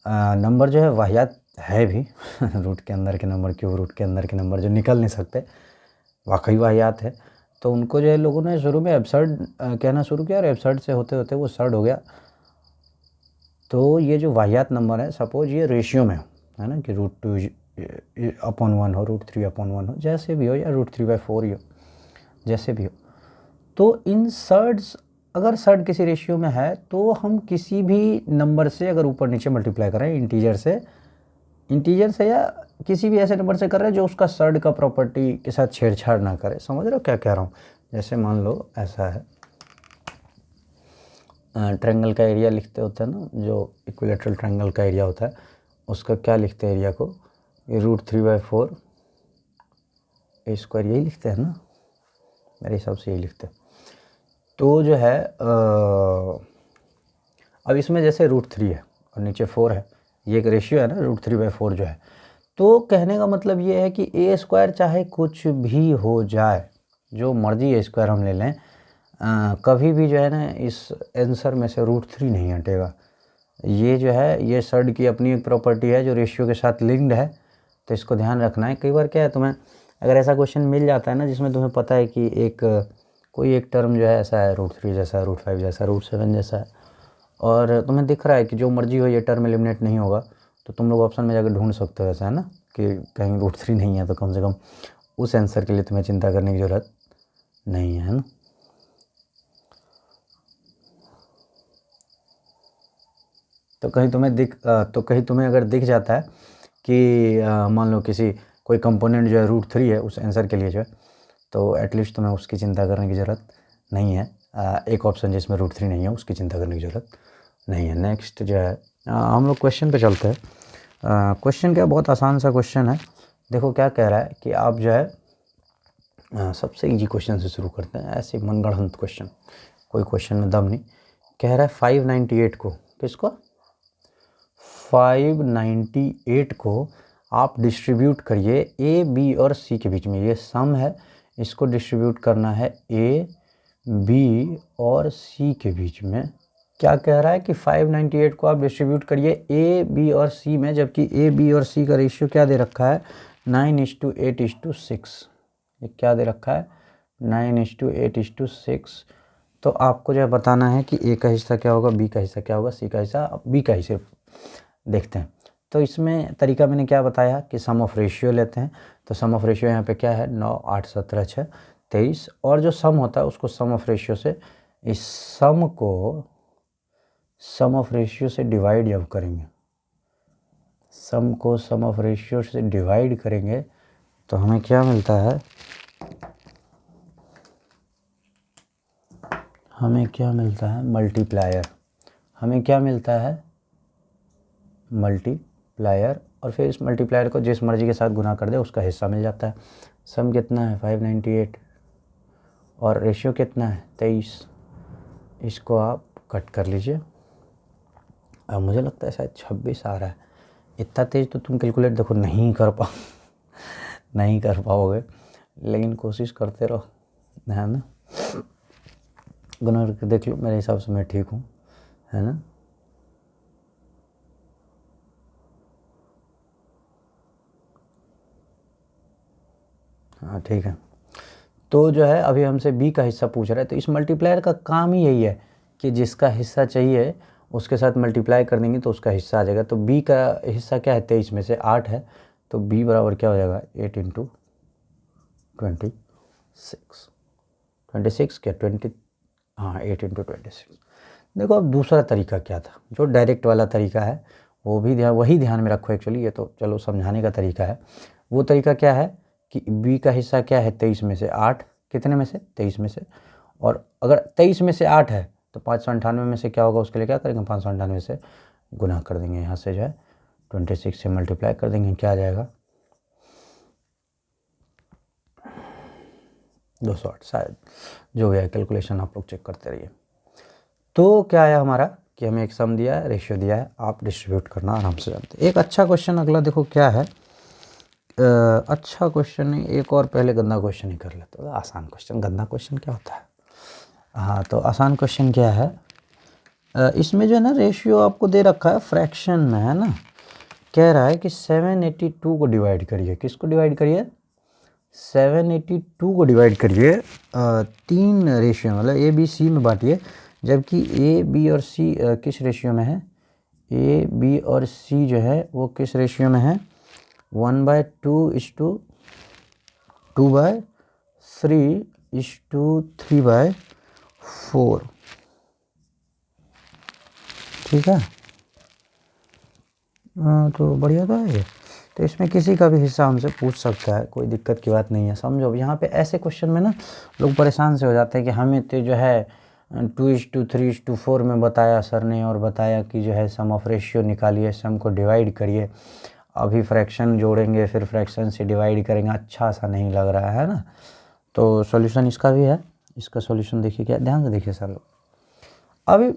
नंबर जो है वाहियात है भी रूट के अंदर के नंबर, क्यूब रूट के अंदर के नंबर जो निकल नहीं सकते, वाकई वाहियात है। तो उनको जो है लोगों ने शुरू में एब्सर्ड कहना शुरू किया, और एब्सर्ड से होते होते वो सर्ड हो गया। तो ये जो वाहियात नंबर है, सपोज ये रेशियो में हो, है ना, कि √2/1 हो, √3/1 हो, जैसे भी हो, या √3/4 ही हो, जैसे भी हो। तो इन सर्ड्स, अगर सर्ड किसी रेशियो में है, तो हम किसी भी नंबर से अगर ऊपर नीचे मल्टीप्लाई करें, इंटीजर से या किसी भी ऐसे नंबर से कर रहे हैं जो उसका सर्ड का प्रॉपर्टी के साथ छेड़छाड़ ना करे। समझ रहे हो क्या कह रहा हूँ। जैसे मान लो ऐसा है, ट्रायंगल का एरिया लिखते होते हैं ना, जो इक्विलेटरल ट्रायंगल का एरिया होता है, उसका क्या लिखते हैं एरिया को, ये √3/4 A², यही लिखते हैं ना, मेरे हिसाब से यही लिखते हैं। तो जो है अब इसमें जैसे √3 है और नीचे 4 है, ये एक रेशियो है ना √3/4 जो है। तो कहने का मतलब ये है कि A² चाहे कुछ भी हो जाए, जो मर्जी A² हम ले लें, कभी भी जो है ना इस आंसर में से √3 नहीं हटेगा। ये जो है, ये सर्ड की अपनी एक प्रॉपर्टी है जो रेशियो के साथ लिंक्ड है, तो इसको ध्यान रखना है। कई बार क्या है, तुम्हें अगर ऐसा क्वेश्चन मिल जाता है ना जिसमें तुम्हें पता है कि कोई एक टर्म जो है ऐसा है, √3 जैसा, √5 जैसा, √7 जैसा है, और तुम्हें दिख रहा है कि जो मर्जी हो ये टर्म एलिमिनेट नहीं होगा, तो तुम लोग ऑप्शन में जाकर ढूंढ सकते हो, ऐसा है ना, कि कहीं √3 नहीं है, तो कम से कम उस आंसर के लिए तुम्हें चिंता करने की ज़रूरत नहीं है ना। तो कहीं तुम्हें अगर दिख जाता है कि मान लो कोई कंपोनेंट जो है √3 है उस आंसर के लिए जो है, तो एटलीस्ट तुम्हें उसकी चिंता करने की ज़रूरत नहीं है। एक ऑप्शन जिसमें √3 नहीं है उसकी चिंता करने की ज़रूरत नहीं है। नेक्स्ट जो है हम लोग क्वेश्चन पे चलते हैं। क्वेश्चन क्या, बहुत आसान सा क्वेश्चन है। देखो क्या कह रहा है कि आप जो है सबसे इजी क्वेश्चन से शुरू करते हैं, ऐसे मनगढ़ंत क्वेश्चन, कोई क्वेश्चन में दम नहीं। कह रहा है 598 को, किसको, 598 को आप डिस्ट्रीब्यूट करिए ए बी और सी के बीच में। ये सम है, इसको डिस्ट्रीब्यूट करना है ए बी और सी के बीच में। क्या कह रहा है कि 598 को आप डिस्ट्रीब्यूट करिए ए बी और सी में, जबकि ए बी और सी का रेशियो क्या दे रखा है, 9:8:6। ये क्या दे रखा है, 9:8:6। तो आपको जो है बताना है कि ए का हिस्सा क्या होगा, बी का हिस्सा क्या होगा, सी का हिस्सा, बी का हिस्सा देखते हैं। तो इसमें तरीका मैंने क्या बताया कि सम ऑफ रेशियो लेते हैं। तो सम ऑफ रेशियो यहाँ पे क्या है, 9, 8, 17, 6, 23, और जो सम होता है उसको सम ऑफ रेशियो से, इस सम को सम ऑफ रेशियो से डिवाइड जब करेंगे, सम को सम ऑफ रेशियो से डिवाइड करेंगे तो हमें क्या मिलता है, हमें क्या मिलता है, मल्टीप्लायर। हमें क्या मिलता है, मल्टीप्लायर। और फिर इस मल्टीप्लायर को जिस मर्जी के साथ गुना कर दे उसका हिस्सा मिल जाता है। सम कितना है, 598, और रेशियो कितना है, 23। इसको आप कट कर लीजिए। अब मुझे लगता है शायद 26 आ रहा है। इतना तेज़ तो तुम कैलकुलेट देखो नहीं कर पाओगे, लेकिन कोशिश करते रहो, है ना। गुना करके देख लो, मेरे हिसाब से मैं ठीक हूँ, है ना। हाँ ठीक है। तो जो है अभी हमसे बी का हिस्सा पूछ रहा है, तो इस मल्टीप्लायर का काम ही यही है कि जिसका हिस्सा चाहिए उसके साथ मल्टीप्लाई कर देंगे तो उसका हिस्सा आ जाएगा। तो बी का हिस्सा क्या है, 23 में से 8 है, तो बी बराबर क्या हो जाएगा, 8 × 26, 26 क्या 20, हाँ 8 × 26। देखो अब दूसरा तरीका क्या था, जो डायरेक्ट वाला तरीका है वो भी वही ध्यान में रखो। एक्चुअली ये तो चलो समझाने का तरीका है। वो तरीका क्या है कि बी का हिस्सा क्या है, 23 में से 8, कितने में से, 23 में से। और अगर 23 में से 8 है तो 598 में से क्या होगा, उसके लिए क्या करेंगे, 598 से गुना कर देंगे। यहाँ से जो है 26 से मल्टीप्लाई कर देंगे, क्या आ जाएगा, 208 शायद, जो भी है कैलकुलेशन आप लोग चेक करते रहिए। तो क्या आया हमारा कि हमें एक सम दिया है, रेशियो दिया है, आप डिस्ट्रीब्यूट करना आराम से जानते हैं। एक अच्छा क्वेश्चन अगला देखो क्या है, अच्छा क्वेश्चन नहीं, एक और पहले गंदा क्वेश्चन ही कर लेते हो। आसान क्वेश्चन, गंदा क्वेश्चन क्या होता है। हाँ तो आसान क्वेश्चन क्या है, इसमें जो है ना रेशियो आपको दे रखा है फ्रैक्शन में, है ना। कह रहा है कि 782 को डिवाइड करिए, किसको डिवाइड करिए, 782 को डिवाइड करिए 3 रेशियो, मतलब ए बी सी में बांटिए। जबकि ए बी और सी किस रेशियो में है, ए बी और सी जो है वो किस रेशियो में है, 1/2 2/3 3/4। ठीक है, तो बढ़िया तो है ये। तो इसमें किसी का भी हिस्सा हमसे पूछ सकता है, कोई दिक्कत की बात नहीं है। समझो यहाँ पे ऐसे क्वेश्चन में ना लोग परेशान से हो जाते हैं कि हमें तो जो है 2:3:4 में बताया सर ने, और बताया कि जो है सम ऑफ रेशियो निकालिए, सम को डिवाइड करिए, अभी फ्रैक्शन जोड़ेंगे फिर फ्रैक्शन से डिवाइड करेंगे, अच्छा सा नहीं लग रहा है ना। तो सॉल्यूशन इसका भी है, इसका सॉल्यूशन देखिए, क्या ध्यान से देखिए सर लोग। अभी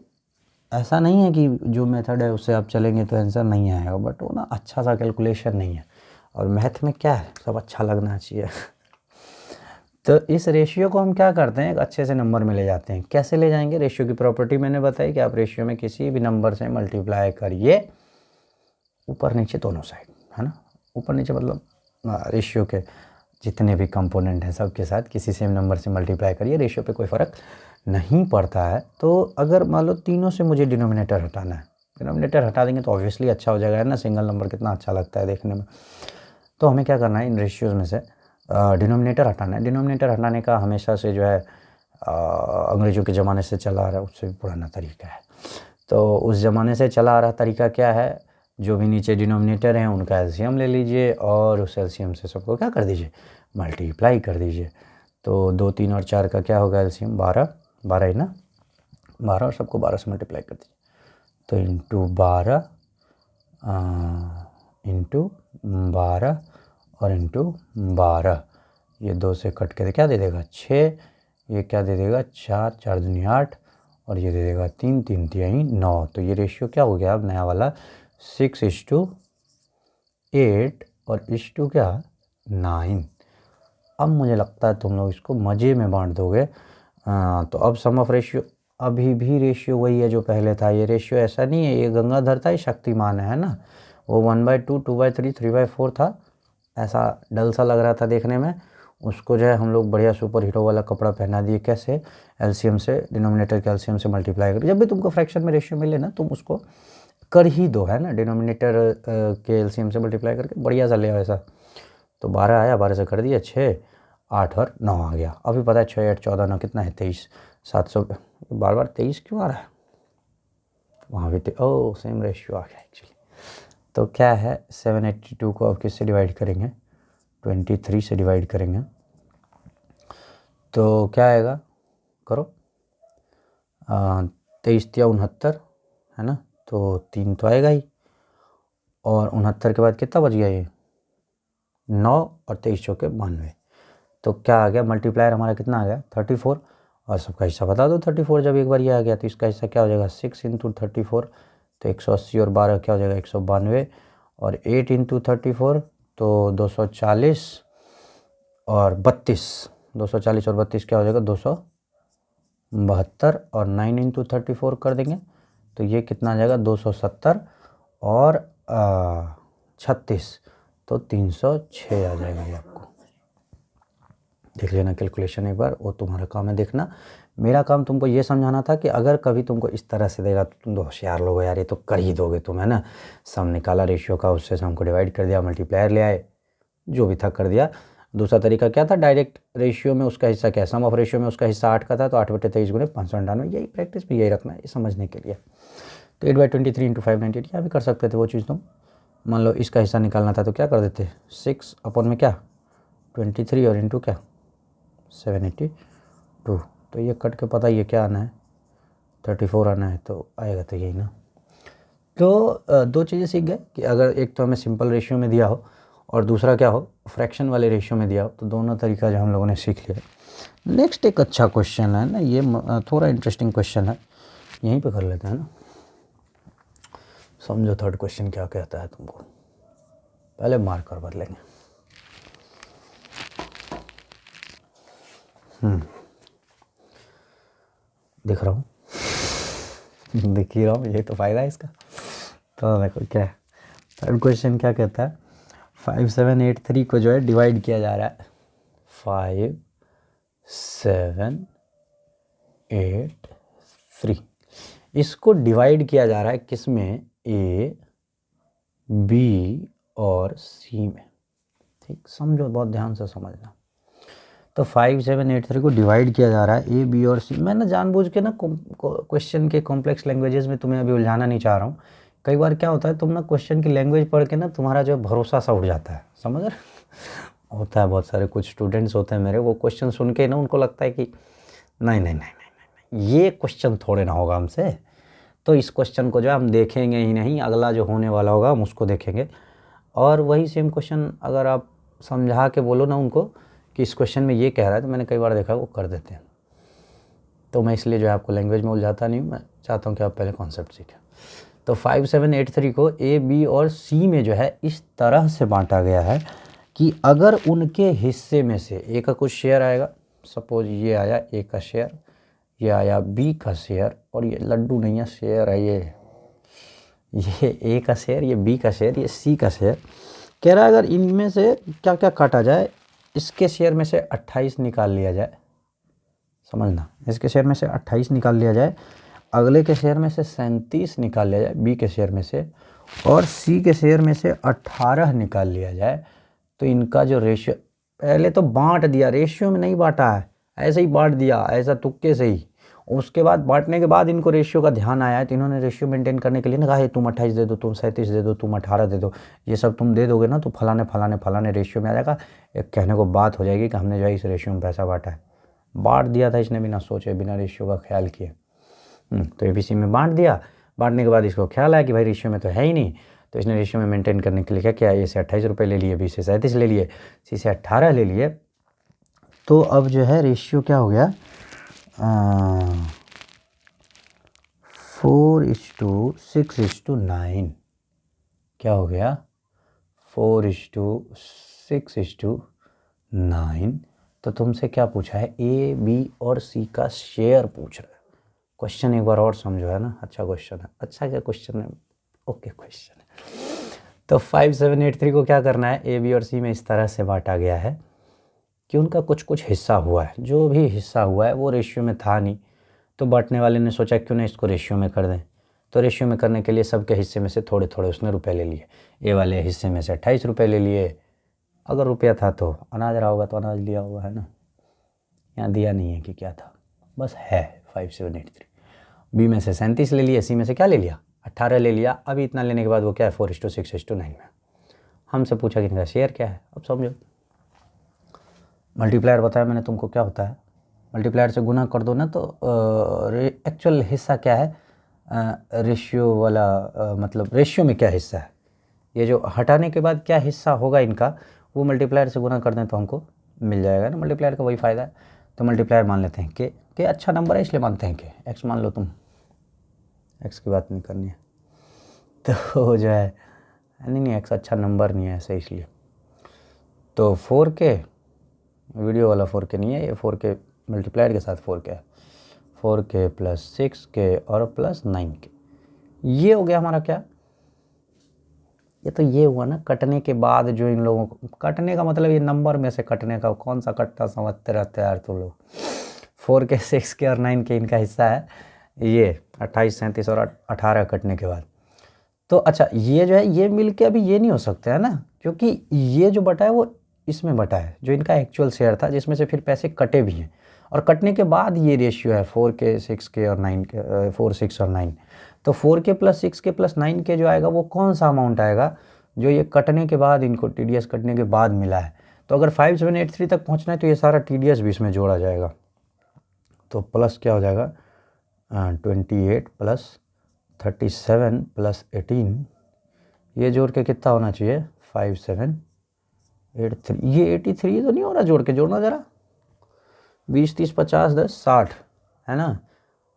ऐसा नहीं है कि जो मेथड है उससे आप चलेंगे तो आंसर नहीं आएगा, बट वो ना अच्छा सा कैलकुलेशन नहीं है। और मैथ में क्या है, सब अच्छा लगना चाहिए। तो इस रेशियो को हम क्या करते हैं, एक अच्छे से नंबर में ले जाते हैं। कैसे ले जाएंगे, रेशियो की प्रॉपर्टी मैंने बताई कि आप रेशियो में किसी भी नंबर से मल्टीप्लाई करिए, ऊपर नीचे दोनों साइड, है ना। ऊपर नीचे मतलब रेशियो के जितने भी कंपोनेंट हैं सब के साथ किसी सेम नंबर से मल्टीप्लाई करिए, रेशियो पे कोई फ़र्क नहीं पड़ता है। तो अगर मान लो तीनों से मुझे डिनोमिनेटर हटाना है, डिनोमिनेटर हटा देंगे तो ऑब्वियसली अच्छा हो जाएगा, है ना। सिंगल नंबर कितना अच्छा लगता है देखने में। तो हमें क्या करना है, इन रेशियोज़ में से डिनोमिनेटर हटाना है। डिनोमिनेटर हटाने का हमेशा से जो है अंग्रेज़ों के ज़माने से चला आ रहा है, उससे भी पुराना तरीका है। तो उस ज़माने से चला आ रहा तरीका क्या है, जो भी नीचे डिनोमिनेटर हैं उनका एलसीएम ले लीजिए और उस एलसीएम से सबको क्या कर दीजिए, मल्टीप्लाई कर दीजिए। तो 2, 3 और 4 का क्या होगा एलसीएम, 12, 12 है ना, 12 और सबको 12 से मल्टीप्लाई कर दीजिए। तो इंटू 12 और इंटू 12, ये 2 से कट के क्या दे देगा 6, ये क्या दे देगा 4, 4 दूनी 8 और ये दे देगा 3, 3 तिहाई 9। तो ये रेशियो क्या हो गया अब नया वाला 6:8 और इस टू क्या 9। अब मुझे लगता है तुम लोग इसको मज़े में बांट दोगे। तो अब सम ऑफ रेशियो, अभी भी रेशियो वही है जो पहले था। ये रेशियो ऐसा नहीं है ये गंगाधर था, ये शक्तिमान है ना। वो 1/2, 2/3, 3/4 था, ऐसा डल सा लग रहा था देखने में। उसको जो है हम लोग बढ़िया सुपर हीरो वाला कपड़ा पहना दिए। कैसे, एलसीएम से, डिनोमिनेटर के एलसीएम से मल्टीप्लाई कर। जब भी तुमको फ्रैक्शन में रेशियो मिले ना तुम उसको कर ही दो, है ना, डिनोमिनेटर के एलसीएम से मल्टीप्लाई करके बढ़िया सा ले आओ ऐसा। तो 12 आया, 12 से कर दिया 6, 8 और 9 आ गया। अभी पता है 6, 8, 14, 9 कितना है 23, 700। बार बार 23 क्यों आ रहा है, वहाँ भी ओ सेम रेशियो आ गया एक्चुअली। तो क्या है 782 को अब किससे डिवाइड करेंगे, 23 से डिवाइड करेंगे। तो क्या आएगा, करो 23 या 69 है ना, तो 3 तो आएगा ही। और 69 के बाद कितना बच गया, ये 9 और 23 चौके 92। तो क्या आ गया, मल्टीप्लायर हमारा कितना आ गया 34। और सबका हिस्सा बता दो 34। जब एक बार ये आ गया तो इसका हिस्सा क्या हो जाएगा 6 × 34, तो 180 और 12 क्या हो जाएगा 192। और 8 × 34 तो 240 और 32, 240 और 32 क्या हो जाएगा 272। और 9 × 34 कर देंगे तो ये कितना आ जाएगा 270 और 36, तो 306 आ जाएगा ये आपको। देख लेना कैलकुलेशन एक बार, वो तुम्हारा काम है देखना। मेरा काम तुमको ये समझाना था कि अगर कभी तुमको इस तरह से देगा तो तुम तो होशियार लोग हो यार, ये तो कर ही दोगे तुम, है ना। सम निकाला रेशियो का, उससे सम को डिवाइड कर दिया, मल्टीप्लायर ले आए, जो भी था कर दिया। दूसरा तरीका क्या था, डायरेक्ट रेशियो में उसका हिस्सा क्या, सम ऑफ रेशियो में उसका हिस्सा 8 का था, तो 8/23 × 598। यही प्रैक्टिस में यही रखना है, ये समझने के लिए। तो 8/23 × 598 यहाँ भी कर सकते थे वो चीज़ तुम। मान लो इसका हिस्सा निकालना था तो क्या कर देते, 6 अपॉन में क्या 23 और इंटू क्या 782। तो ये कट के पता ये क्या आना है 34 आना है, तो आएगा तो यही ना। तो दो चीज़ें सीख गए कि अगर एक तो हमें सिंपल रेशियो में दिया हो और दूसरा क्या हो फ्रैक्शन वाले रेशियो में दिया हो, तो दोनों तरीका जो हम लोगों ने सीख लिया। नेक्स्ट एक अच्छा क्वेश्चन है ना, ये थोड़ा इंटरेस्टिंग क्वेश्चन है, यहीं पे कर लेते हैं ना। समझो थर्ड क्वेश्चन क्या कहता है तुमको, पहले मार्कर बदलेंगे। दिख रहा हूँ दिख ही रहा हूँ, ये तो फ़ायदा है इसका। तो देखो क्या है थर्ड क्वेश्चन क्या कहता है, 5783 को जो है डिवाइड किया जा रहा है 5783, इसको डिवाइड किया जा रहा है किस में, ए, बी और सी में। ठीक, समझो बहुत ध्यान से समझना। तो 5783 को डिवाइड किया जा रहा है ए, बी और सी। मैं ना जानबूझ के ना क्वेश्चन के कॉम्प्लेक्स लैंग्वेजेस में तुम्हें अभी उलझाना नहीं चाह रहा हूँ। कई बार क्या होता है तुम ना क्वेश्चन की लैंग्वेज पढ़ के ना तुम्हारा जो भरोसा सा उठ जाता है, समझ रहे होता है। बहुत सारे कुछ स्टूडेंट्स होते हैं मेरे, वो क्वेश्चन सुन के ना उनको लगता है कि नहीं नहीं नहीं नहीं नहीं ये क्वेश्चन थोड़े ना होगा हमसे, तो इस क्वेश्चन को जो हम देखेंगे ही नहीं, अगला जो होने वाला होगा हम उसको देखेंगे। और वही सेम क्वेश्चन अगर आप समझा के बोलो ना उनको कि इस क्वेश्चन में ये कह रहा है, तो मैंने कई बार देखा वो कर देते हैं। तो मैं इसलिए जो है आपको लैंग्वेज में उलझाता नहीं हूँ, मैं चाहता हूँ कि आप पहले कॉन्सेप्ट सीखें। तो 5783 को ए, बी और सी में जो है इस तरह से बांटा गया है कि अगर उनके हिस्से में से ए का कुछ शेयर आएगा, सपोज ये आया ए का शेयर, ये आया बी का शेयर, और ये लड्डू नहीं है शेयर है, ये ए का शेयर, ये बी का शेयर, ये सी का शेयर। कह रहा है अगर इनमें से क्या क्या काटा जाए, इसके शेयर में से 28 निकाल लिया जाए, समझना, इसके शेयर में से 28 निकाल लिया जाए, अगले के शेयर में से 37 निकाल लिया जाए बी के शेयर में से, और सी के शेयर में से 18 निकाल लिया जाए, तो इनका जो रेशियो, पहले तो बांट दिया, रेशियो में नहीं बांटा है, ऐसे ही बांट दिया, ऐसा तुक्के से ही, उसके बाद बांटने के बाद इनको रेशियो का ध्यान आया है, तो इन्होंने रेशियो मेंटेन करने के लिए ना कहा है तुम 28 दे दो, तुम 37 दे दो, तुम 18 दे दो, ये सब तुम दे दोगे ना तो फलाने फलाने फलाने रेशियो में आ जाएगा। एक कहने को बात हो जाएगी कि हमने जो है इस रेशियो में पैसा बांटा है। बांट दिया था इसने बिना सोचे, बिना रेशियो का ख्याल किए। तो एबीसी में बांट दिया। बांटने के बाद इसको ख्याल आया कि भाई रेशियो में तो है ही नहीं, तो इसने रेशियो में मेंटेन करने के लिए क्या किया, ए से 28 रुपये ले लिए, बी से 37 ले लिए, सी से 18 ले लिए। तो अब जो है रेशियो क्या हो गया, 4:6:9 क्या हो गया, 4:6:9। तो तुमसे क्या पूछा है, ए बी और सी का शेयर पूछ रहा है। क्वेश्चन एक बार और समझो, है ना, अच्छा क्वेश्चन है, अच्छा क्या क्वेश्चन है, ओके क्वेश्चन है। तो 5783 को क्या करना है, ए बी और सी में इस तरह से बांटा गया है कि उनका कुछ कुछ हिस्सा हुआ है, जो भी हिस्सा हुआ है वो रेशियो में था नहीं, तो बांटने वाले ने सोचा क्यों ना इसको रेशियो में कर दें। तो रेशियो में करने के लिए सबके हिस्से में से थोड़े थोड़े उसने रुपए ले लिए। ए वाले हिस्से में से 28 रुपये ले लिए, अगर रुपया था तो अनाज रहा होगा तो अनाज लिया होगा, है ना, यहाँ दिया नहीं है कि क्या था, बस है 5783। बी में से 37 ले लिए, सी में से क्या ले लिया, 18 ले लिया। अभी इतना लेने के बाद वो क्या है, 4:6:9 में। हमसे पूछा कि इनका शेयर क्या है। अब समझो, मल्टीप्लायर बताया मैंने तुमको क्या होता है, मल्टीप्लायर से गुना कर दो ना तो एक्चुअल हिस्सा क्या है, रेशियो वाला मतलब रेशियो में क्या हिस्सा है, ये जो हटाने के बाद क्या हिस्सा होगा इनका, वो मल्टीप्लायर से गुना कर दें तो हमको मिल जाएगा ना। मल्टीप्लायर का वही फ़ायदा है। तो मल्टीप्लायर मान लेते हैं कि अच्छा नंबर है इसलिए मानते हैं कि एक्स मान लो, तुम एक्स की बात नहीं करनी है, तो जो है नहीं एक्स अच्छा नंबर नहीं है ऐसे, इसलिए तो 4K वीडियो वाला 4K नहीं है, ये 4K मल्टीप्लायर के साथ 4K है, 4K + 6K और + 9K। ये हो गया हमारा क्या, ये तो ये हुआ ना कटने के बाद जो इन लोगों को, कटने का मतलब ये नंबर में से कटने का, कौन सा कटता समझते रहते यार तुम लोग। 4K 6K और 9K इनका हिस्सा है, ये 28 37 और 18 कटने के बाद। तो अच्छा ये जो है ये मिल के अभी ये नहीं हो सकता है ना, क्योंकि ये जो बटा है वो इसमें बटा है जो इनका एक्चुअल शेयर था, जिसमें से फिर पैसे कटे भी हैं, और कटने के बाद ये रेशियो है 4K 6K और 9K, 4 6 और 9। तो 4K + 6K + 9K जो आएगा वो कौन सा अमाउंट आएगा, जो ये कटने के बाद इनको TDS कटने के बाद मिला है। तो अगर 5783 तक पहुँचना है तो ये सारा TDS भी इसमें जोड़ा जाएगा। तो प्लस क्या हो जाएगा, 28 + 37 + 18, ये जोड़ के कितना होना चाहिए, 5783। ये 83 तो नहीं हो रहा, जोड़ के जोड़ना ज़रा, 20 30 50 10 60 है ना,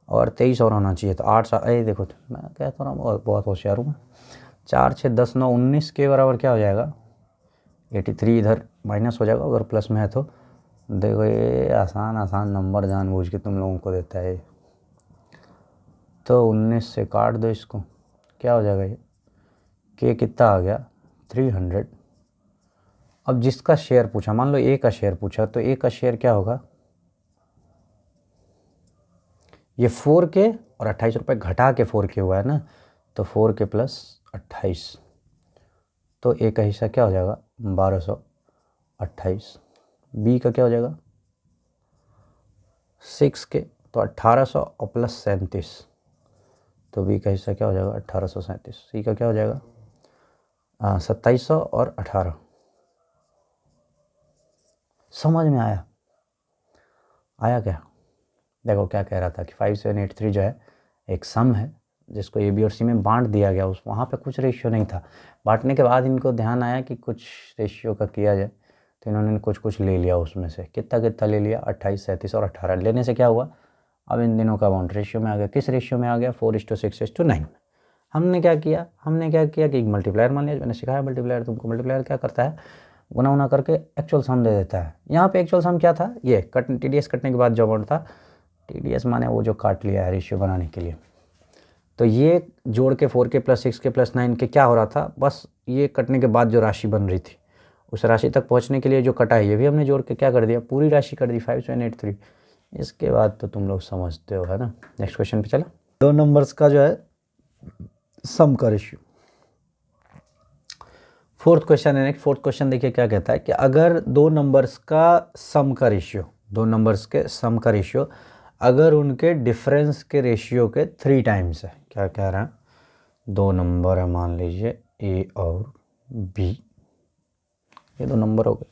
और 23 और होना चाहिए, तो 8 7 देखो मैं कहता हूँ बहुत होशियार हूँ। 4 6 10 9 19 के बराबर क्या हो जाएगा, 83 इधर माइनस हो जाएगा, अगर प्लस में है तो देखो ये आसान आसान नंबर जानबूझ के तुम लोगों को देता है। तो 19 से काट दो इसको, क्या हो जाएगा, ये के कितना आ गया 300। अब जिसका शेयर पूछा, मान लो ए का शेयर पूछा, तो ए का शेयर क्या होगा, ये 4K और 28 रुपये घटा के 4K हुआ है ना, तो 4K + 28, तो ए का हिस्सा क्या हो जाएगा 1228। बी का क्या हो जाएगा 6K, तो 1800 और + 37, तो बी का हिस्सा क्या हो जाएगा 1837। सी का क्या हो जाएगा 2700 और 18। समझ में आया क्या, देखो क्या कह रहा था कि 5783 जो है एक सम है जिसको ए बी और सी में बांट दिया गया, उस वहाँ पे कुछ रेशियो नहीं था। बांटने के बाद इनको ध्यान आया कि कुछ रेशियो का किया जाए, तो इन्होंने कुछ कुछ ले लिया, उसमें से कितना कितना ले लिया, 28 37 और 18 लेने से क्या हुआ, अब इन दिनों का अमाउंट रेशियो में आ गया। किस रेशियो में आ गया, 4:6:9। हमने क्या किया कि एक मल्टीप्लायर मान लिया, मैंने सिखाया मल्टीप्लायर तुमको। मल्टीप्लायर क्या करता है, गुना उना करके एक्चुअल सम दे देता है। यहाँ पे एक्चुअल सम क्या था, ये TDS कटने के बाद जो अमाउंट था, TDS माने वो जो काट लिया है रेशियो बनाने के लिए, तो ये जोड़ के 4K + 6K + 9K क्या हो रहा था, बस ये कटने के बाद जो राशि बन रही थी उस राशि तक पहुँचने के लिए जो कटा है ये भी हमने जोड़ के क्या कर दिया, पूरी राशि कर दी 5783। इसके बाद तो तुम लोग समझते हो, है ना। नेक्स्ट क्वेश्चन पे चला, 2 नंबर्स का जो है सम का रेशियो। फोर्थ क्वेश्चन है नेक्स्ट। फोर्थ क्वेश्चन देखिए क्या कहता है कि अगर 2 नंबर्स का सम का रेशियो, 2 नंबर्स के सम का रेशियो अगर उनके डिफरेंस के रेशियो के 3 टाइम्स है। क्या कह रहा है, 2 नंबर है मान लीजिए ए और बी, ये 2 नंबर हो गए,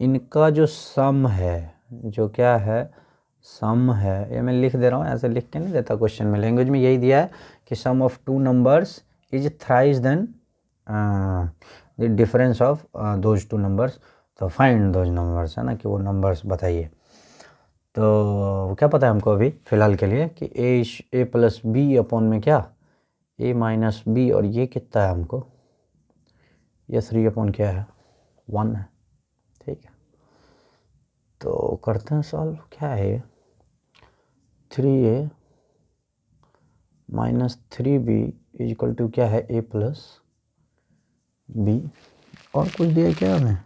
इनका जो सम है, जो क्या है सम है, ये मैं लिख दे रहा हूँ, ऐसे लिख के नहीं देता क्वेश्चन में, लैंग्वेज में यही दिया है कि sum of 2 numbers is thrice than the difference of those 2 numbers, तो फाइंड दोज नंबर्स, है ना, कि वो नंबर्स बताइए। तो क्या पता है हमको अभी फ़िलहाल के लिए कि ए प्लस बी अपॉन में क्या ए माइनस बी, और ये कितना है हमको, ये 3 अपॉन क्या है 1 है। ठीक है, तो करते हैं सॉल्व। क्या है ये 3a minus 3b equal to क्या है ए प्लस बी, और कुछ दिया क्या हमें,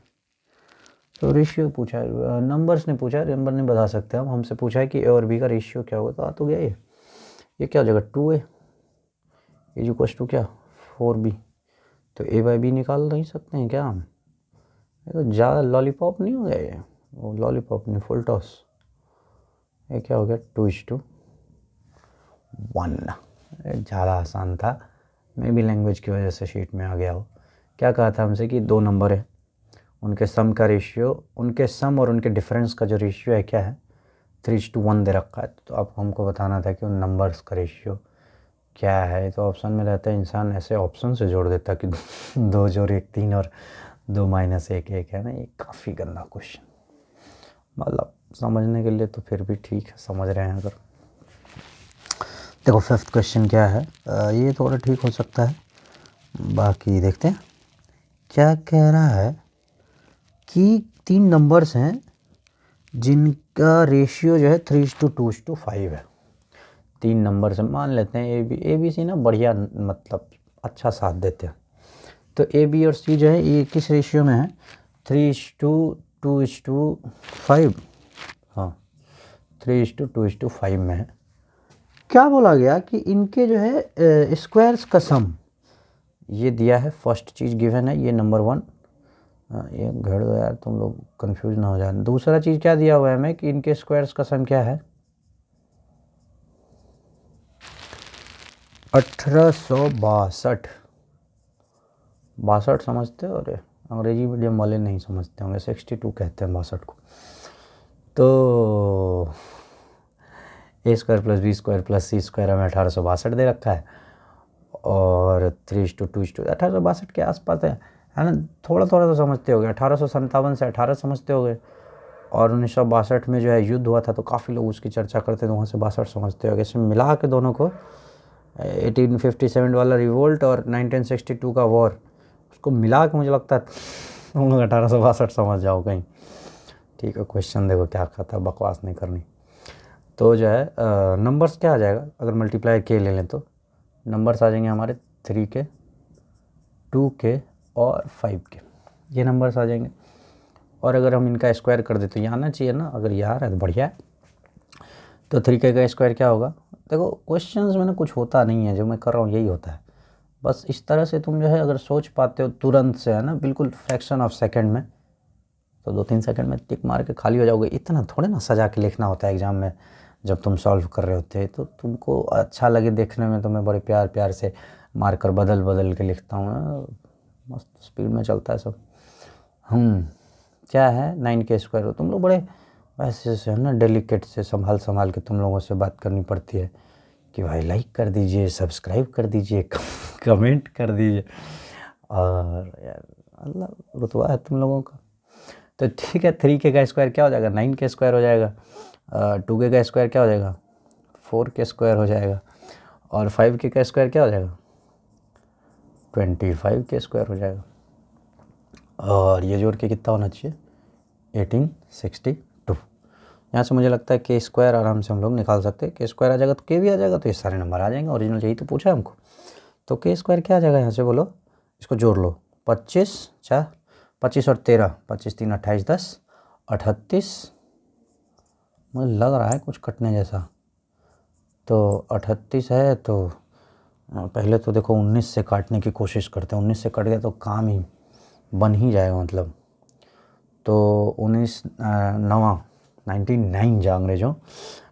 तो रेशियो पूछा है, नंबर्स ने पूछा है, नंबर नहीं बता सकते हम, हमसे पूछा है कि ए और बी का रेशियो क्या होगा, तो आ तो गया ये क्या हो जाएगा 2a इज इक्वल टू क्या 4b, तो a बाई बी निकाल नहीं सकते हैं क्या हम, ये तो ज़्यादा लॉलीपॉप नहीं हो गया ये, वो लॉलीपॉप नहीं फुल टॉस, ये क्या हो गया 2:1, ज़्यादा आसान था, मैं भी लैंग्वेज की वजह से शीट में आ गया हो। क्या कहा था हमसे कि 2 नंबर है, उनके सम का रेशियो, उनके सम और उनके डिफरेंस का जो रेशियो है क्या है 3:1 दे रखा है, तो अब हमको बताना था कि उन नंबर्स का रेशियो क्या है। तो ऑप्शन में रहता है, इंसान ऐसे ऑप्शन से जोड़ देता कि 2 जोड़ 1 3 और 2 माइनस 1 1 है ना, ये काफ़ी गंदा क्वेश्चन, मतलब समझने के लिए तो फिर भी ठीक है, समझ रहे हैं अगर। देखो 5th क्वेश्चन क्या है, ये थोड़ा ठीक हो सकता है, बाकी देखते हैं। क्या कह रहा है कि 3 नंबर्स हैं जिनका रेशियो जो है 3:2:5 है। 3 नंबर्स हैं, मान लेते हैं ए बी सी ना बढ़िया, मतलब अच्छा साथ देते हैं, तो ए बी और सी जो है ये किस रेशियो में है 3:2:5, हाँ 3:2:5 में है। क्या बोला गया कि इनके जो है स्क्वायर्स का सम, ये दिया है, फर्स्ट चीज़ गिवन है, ये नंबर 1, ये घड़ दो यार तुम लोग कंफ्यूज ना हो जाए। दूसरा चीज़ क्या दिया हुआ है हमें कि इनके स्क्वायर्स का सम क्या है 1862, 62 समझते हो, अरे अंग्रेजी मीडियम वाले नहीं समझते होंगे, 62 कहते हैं 62 को। तो a² + b² + c² हमें 1862 दे रखा है, और 3:2 1862 के आसपास है ना, थोड़ा थोड़ा तो समझते हो गए, 1857 से 18 समझते हो गए, और 1962 में जो है युद्ध हुआ था तो काफ़ी लोग उसकी चर्चा करते थे, वहाँ से 62 समझते हो गए। इसमें मिला के दोनों को 1857 वाला रिवोल्ट और 1962 का वॉर, उसको मिला के मुझे लगता है तुम लोग 1862 समझ जाओ कहीं। ठीक है, क्वेश्चन देखो क्या कहता है, बकवास नहीं करनी। तो जो है नंबर्स क्या आ जाएगा, अगर मल्टीप्लाई के ले लें तो नंबर्स आ जाएंगे हमारे 3 के 2 के और 5 के, ये नंबर्स आ जाएंगे। और अगर हम इनका स्क्वायर कर दें तो ये आना चाहिए ना, अगर ये आ रहा है तो बढ़िया है। तो 3 का स्क्वायर क्या होगा, देखो क्वेश्चंस में ना कुछ होता नहीं है, जो मैं कर रहा हूँ यही होता है, बस इस तरह से तुम जो है अगर सोच पाते हो तुरंत से, है ना, बिल्कुल फ्रैक्शन ऑफ सेकंड में, तो 2-3 सेकंड में टिक मार के खाली हो जाओगे। इतना थोड़े ना सजा के लिखना होता है एग्ज़ाम में, जब तुम सॉल्व कर रहे होते तो तुमको अच्छा लगे देखने में, तो मैं बड़े प्यार प्यार से मार्कर बदल बदल के लिखता हूँ, मस्त स्पीड में चलता है सब। क्या है 9 के स्क्वायर, तुम लोग बड़े वैसे से है ना डेलिकेट से संभाल के तुम लोगों से बात करनी पड़ती है कि भाई लाइक कर दीजिए, सब्सक्राइब कर दीजिए, कमेंट कर दीजिए, और यार अल्लाह रुतबा है तुम लोगों का। तो ठीक है, 3 के स्क्वायर क्या हो जाएगा 9 के स्क्वायर हो जाएगा, 2 के स्क्वायर क्या हो जाएगा 4 के स्क्वायर हो जाएगा, और 5 के स्क्वायर क्या हो जाएगा 25 के स्क्वायर हो जाएगा, और ये जोड़ के कितना होना चाहिए 1862। यहाँ से मुझे लगता है के स्क्वायर आराम से हम लोग निकाल सकते हैं, के स्क्वायर आ जाएगा तो के भी आ जाएगा, तो ये सारे नंबर आ जाएंगे, ओरिजिनल यही तो पूछा है हमको। तो के स्क्वायर क्या आ जाएगा यहाँ से बोलो, इसको जोड़ लो, 25 और 13, 25 3 28 10 38, मुझे लग रहा है कुछ कटने जैसा, तो 38 है, तो पहले तो देखो 19 से काटने की कोशिश करते हैं, 19 से कट गया तो काम ही बन ही जाएगा, मतलब तो 19 9 99 जा अंग्रेजों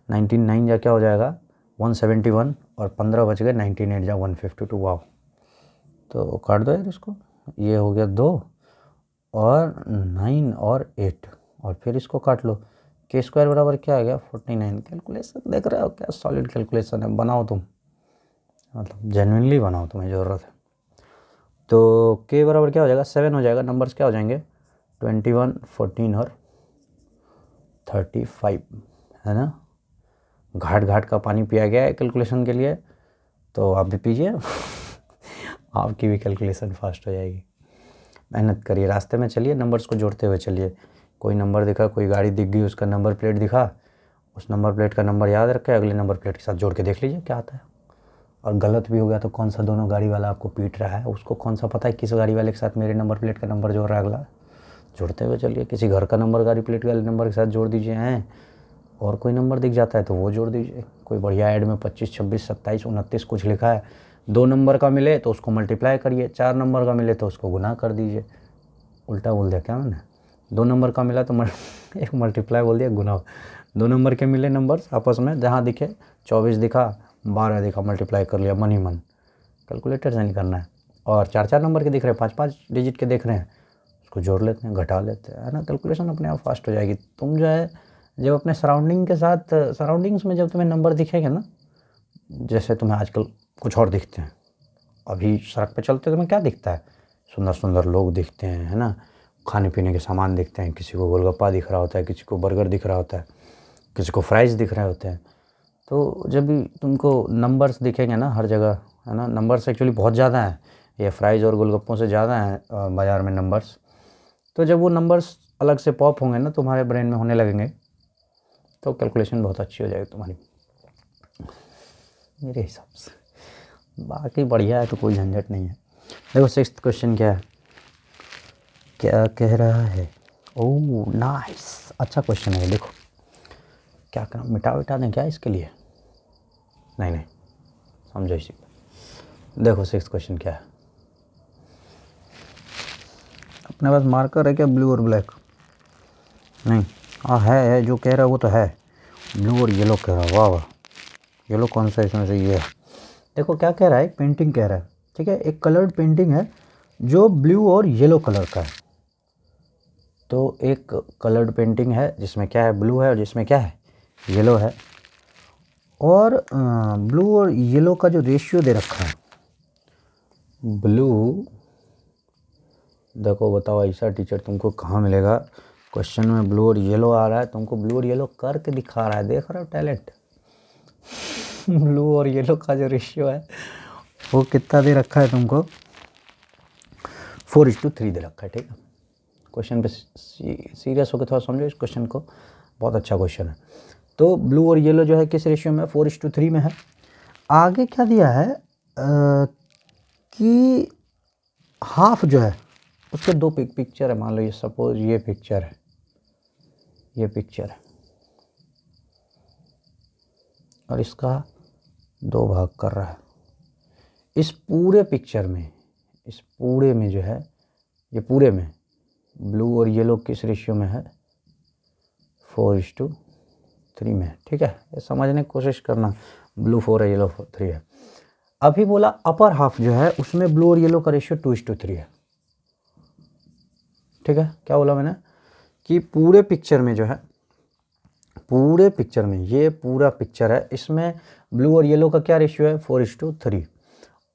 99 जा क्या हो जाएगा 171 और 15 बच गए 98 जा 152। वाह, तो काट दो यार इसको, ये हो गया 2 और 9 और 8 और फिर इसको काट लो। के स्क्वायर बराबर क्या आ गया 49। कैलकुलेशन देख रहे हो क्या सॉलिड कैलकुलेशन है, बनाओ तुम, मतलब जेन्युइनली बनाओ, तुम्हें ज़रूरत है। तो के बराबर क्या हो जाएगा 7 हो जाएगा। नंबर्स क्या हो जाएंगे 21, 14 और 35, है ना। घाट घाट का पानी पिया गया है कैलकुलेशन के लिए, तो आप भी पीजिए आपकी भी कैलकुलेशन फास्ट हो जाएगी। मेहनत करिए, रास्ते में चलिए, नंबर्स को जोड़ते हुए चलिए। कोई नंबर दिखा, कोई गाड़ी दिख गई, उसका नंबर प्लेट दिखा, उस नंबर प्लेट का नंबर याद रखें, अगले नंबर प्लेट के साथ जोड़ के देख लीजिए क्या आता है। और गलत भी हो गया तो कौन सा दोनों गाड़ी वाला आपको पीट रहा है, उसको कौन सा पता है किस गाड़ी वाले के साथ मेरे नंबर प्लेट का नंबर जोड़ रहा है अगला। जोड़ते हुए चलिए, किसी घर का नंबर गाड़ी प्लेट वाले नंबर के साथ जोड़ दीजिए हैं, और कोई नंबर दिख जाता है तो वो जोड़ दीजिए। कोई बढ़िया ऐड में 25, 26, 27, 29 कुछ लिखा है, 2 नंबर का मिले तो उसको मल्टीप्लाई करिए, 4 नंबर का मिले तो उसको गुना कर दीजिए। उल्टा बोल दिया क्या मैंने, 2 नंबर का मिला तो एक मल्टीप्लाई बोल दिया, गुना। 2 नंबर के मिले नंबर्स आपस में, जहाँ दिखे 24 दिखा, 12 दिखा, मल्टीप्लाई कर लिया मन ही मन, कैलकुलेटर से नहीं करना है। और 4-4 नंबर के दिख रहे हैं, 5-5 डिजिट के देख रहे हैं, उसको जोड़ लेते हैं, घटा लेते हैं, है ना। कैलकुलेशन अपने आप फास्ट हो जाएगी। तुम जो है जब अपने सराउंडिंग के साथ, सराउंडिंग्स में जब तुम्हें नंबर दिखेंगे ना, जैसे तुम्हें आजकल कुछ और दिखते हैं, अभी सड़क पे चलते तुम्हें क्या दिखता है, सुंदर सुंदर लोग दिखते हैं, है ना, खाने पीने के सामान दिखते हैं, किसी को गोलगप्पा दिख रहा होता है, किसी को बर्गर दिख रहा होता है, किसी को फ्राइज़ दिख रहे होते हैं। तो जब भी तुमको नंबर्स दिखेंगे ना हर जगह, है ना, नंबर्स एक्चुअली बहुत ज़्यादा हैं, ये फ्राइज़ और गोलगप्पों से ज़्यादा हैं बाज़ार में नंबर्स। तो जब वो नंबर्स अलग से पॉप होंगे ना तुम्हारे ब्रेन में होने लगेंगे, तो कैलकुलेशन बहुत अच्छी हो जाएगी तुम्हारी, मेरे हिसाब से। बाकी बढ़िया है तो कोई झंझट नहीं है। देखो 6th क्वेश्चन क्या है, क्या कह रहा है। ओह नाइस, अच्छा क्वेश्चन है। देखो क्या करना, मिटा विटा दें क्या इसके लिए, नहीं नहीं समझो इसी पे। देखो 6th क्वेश्चन क्या है, अपने पास मार्कर है क्या, ब्लू और ब्लैक, नहीं, हाँ है जो कह रहा है वो तो है, ब्लू और येलो कह रहा है। वाह वाह, येलो कौन सा इसमें से, ये है। देखो क्या कह रहा है, एक पेंटिंग कह रहा है, ठीक है, एक कलर्ड पेंटिंग है जो ब्लू और येलो कलर का है। तो एक कलर्ड पेंटिंग है जिसमें क्या है, ब्लू है, और जिसमें क्या है, येलो है। और ब्लू और येलो का जो रेशियो दे रखा है, ब्लू, देखो बताओ ऐसा टीचर तुमको कहाँ मिलेगा, क्वेश्चन में ब्लू और येलो आ रहा है, तुमको ब्लू और येलो करके दिखा रहा है, देख रहे हो टैलेंट। ब्लू और येलो का जो रेशियो है वो कितना दे रखा है तुमको, 4:3 दे रखा है, ठीक है। क्वेश्चन पे सीरियस होकर थोड़ा समझो इस क्वेश्चन को, बहुत अच्छा क्वेश्चन है। तो ब्लू और येलो जो है किस रेशियो में, 4:3 में है। आगे क्या दिया है कि हाफ जो है उसके 2 पिक्चर है, मान लो ये सपोज ये पिक्चर है, ये पिक्चर है, और इसका 2 भाग कर रहा है। इस पूरे पिक्चर में, इस पूरे में जो है, ये पूरे में ब्लू और येलो किस रेशियो में है, 4:3 में, ठीक है। ये समझने की कोशिश करना, ब्लू 4 है, येलो 3 है। अभी बोला अपर हाफ जो है उसमें ब्लू और येलो का रेशियो 2:3 है, ठीक है। क्या बोला मैंने कि पूरे पिक्चर में जो है, पूरे पिक्चर में, ये पूरा पिक्चर है, इसमें ब्लू और येलो का क्या रेशियो है, 4:3।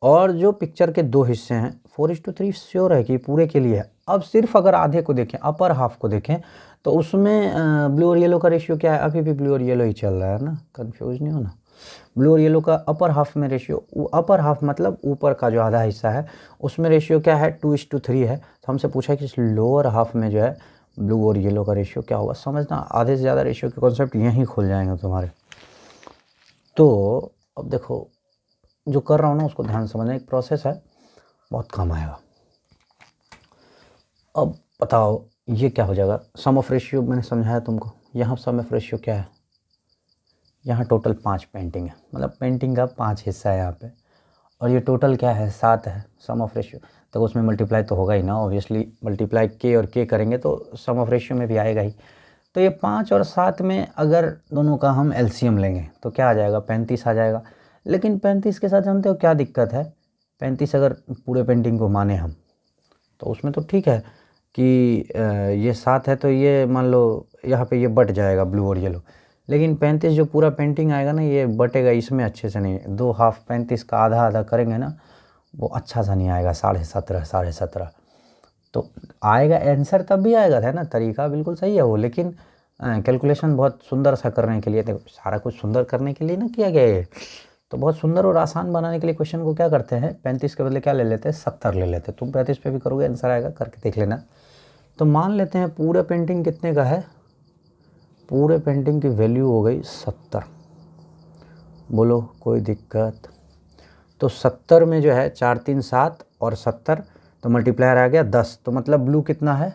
और जो पिक्चर के 2 हिस्से हैं, 4:3 श्योर है कि पूरे के लिए है। अब सिर्फ अगर आधे को देखें, अपर हाफ को देखें, तो उसमें ब्लू और येलो का रेशियो क्या है, अभी भी ब्लू और येलो ही चल रहा है ना, कंफ्यूज नहीं होना। ब्लू और येलो का अपर हाफ में रेशियो, अपर हाफ मतलब ऊपर का जो आधा हिस्सा है, उसमें रेशियो क्या है, 2:3 है। तो हमसे पूछा है कि इस लोअर हाफ में जो है ब्लू और येलो का रेशियो क्या होगा। समझना, आधे से ज़्यादा रेशियो के कॉन्सेप्ट यहीं खुल जाएंगे तुम्हारे। तो अब देखो जो कर रहा हूँ ना उसको ध्यान से समझना, एक प्रोसेस है, बहुत काम आएगा। अब बताओ ये क्या हो जाएगा, सम ऑफ रेशियो मैंने समझाया तुमको। यहाँ सम ऑफ रेशियो क्या है, यहाँ टोटल 5 पेंटिंग है, मतलब पेंटिंग का 5 हिस्सा है यहाँ पे, और ये टोटल क्या है, 7 है। सम ऑफ रेशियो तो उसमें मल्टीप्लाई तो होगा ही ना, ऑब्वियसली मल्टीप्लाई के और के करेंगे तो सम ऑफ रेशियो में भी आएगा ही। तो ये 5 और 7 में अगर दोनों का हम एलसीएम लेंगे तो क्या आ जाएगा, 35 आ जाएगा। लेकिन 35 के साथ जानते हो क्या दिक्कत है, 35 अगर पूरे पेंटिंग को माने हम तो उसमें तो ठीक है कि ये 7 है तो ये मान लो यहाँ पे ये बट जाएगा ब्लू और येलो। लेकिन 35 जो पूरा पेंटिंग आएगा ना ये बटेगा इसमें अच्छे से नहीं, 2 हाफ 35 का आधा आधा करेंगे ना वो अच्छा सा नहीं आएगा, 17.5 तो आएगा आंसर तब भी आएगा है ना, तरीका बिल्कुल सही है वो, लेकिन कैलकुलेशन बहुत सुंदर सा करने के लिए, देखो सारा कुछ सुंदर करने के लिए ना किया गया है, तो बहुत सुंदर और आसान बनाने के लिए क्वेश्चन को क्या करते हैं 35 के बदले क्या ले लेते हैं 70 ले लेते हैं। तुम 35 पे भी करोगे आंसर आएगा, करके देख लेना। तो मान लेते हैं पूरे पेंटिंग कितने का है, पूरे पेंटिंग की वैल्यू हो गई 70। बोलो कोई दिक्कत? तो 70 में जो है 4 3 7 और 70 तो मल्टीप्लायर आ गया 10, तो मतलब ब्लू कितना है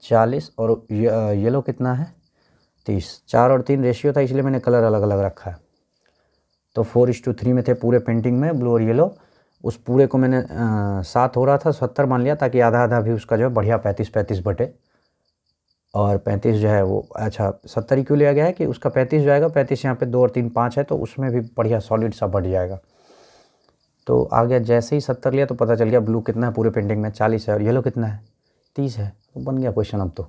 40 और येलो कितना है 30। 4 और 3 रेशियो था इसलिए मैंने कलर अलग अलग रखा है। तो 4:3 में थे पूरे पेंटिंग में ब्लू और येलो। उस पूरे को मैंने 7 हो रहा था 70 मान लिया ताकि आधा आधा भी उसका जो है बढ़िया 35 बटे। और 35 जो है वो अच्छा 70 ही क्यों लिया गया है कि उसका 35 जो आएगा 35 यहाँ पे 2 और 3 5 है तो उसमें भी बढ़िया सॉलिड सा बढ़ जाएगा। तो आ गया, जैसे ही 70 लिया तो पता चल गया ब्लू कितना है पूरे पेंटिंग में 40 है और येलो कितना है 30 है, तो बन गया क्वेश्चन अब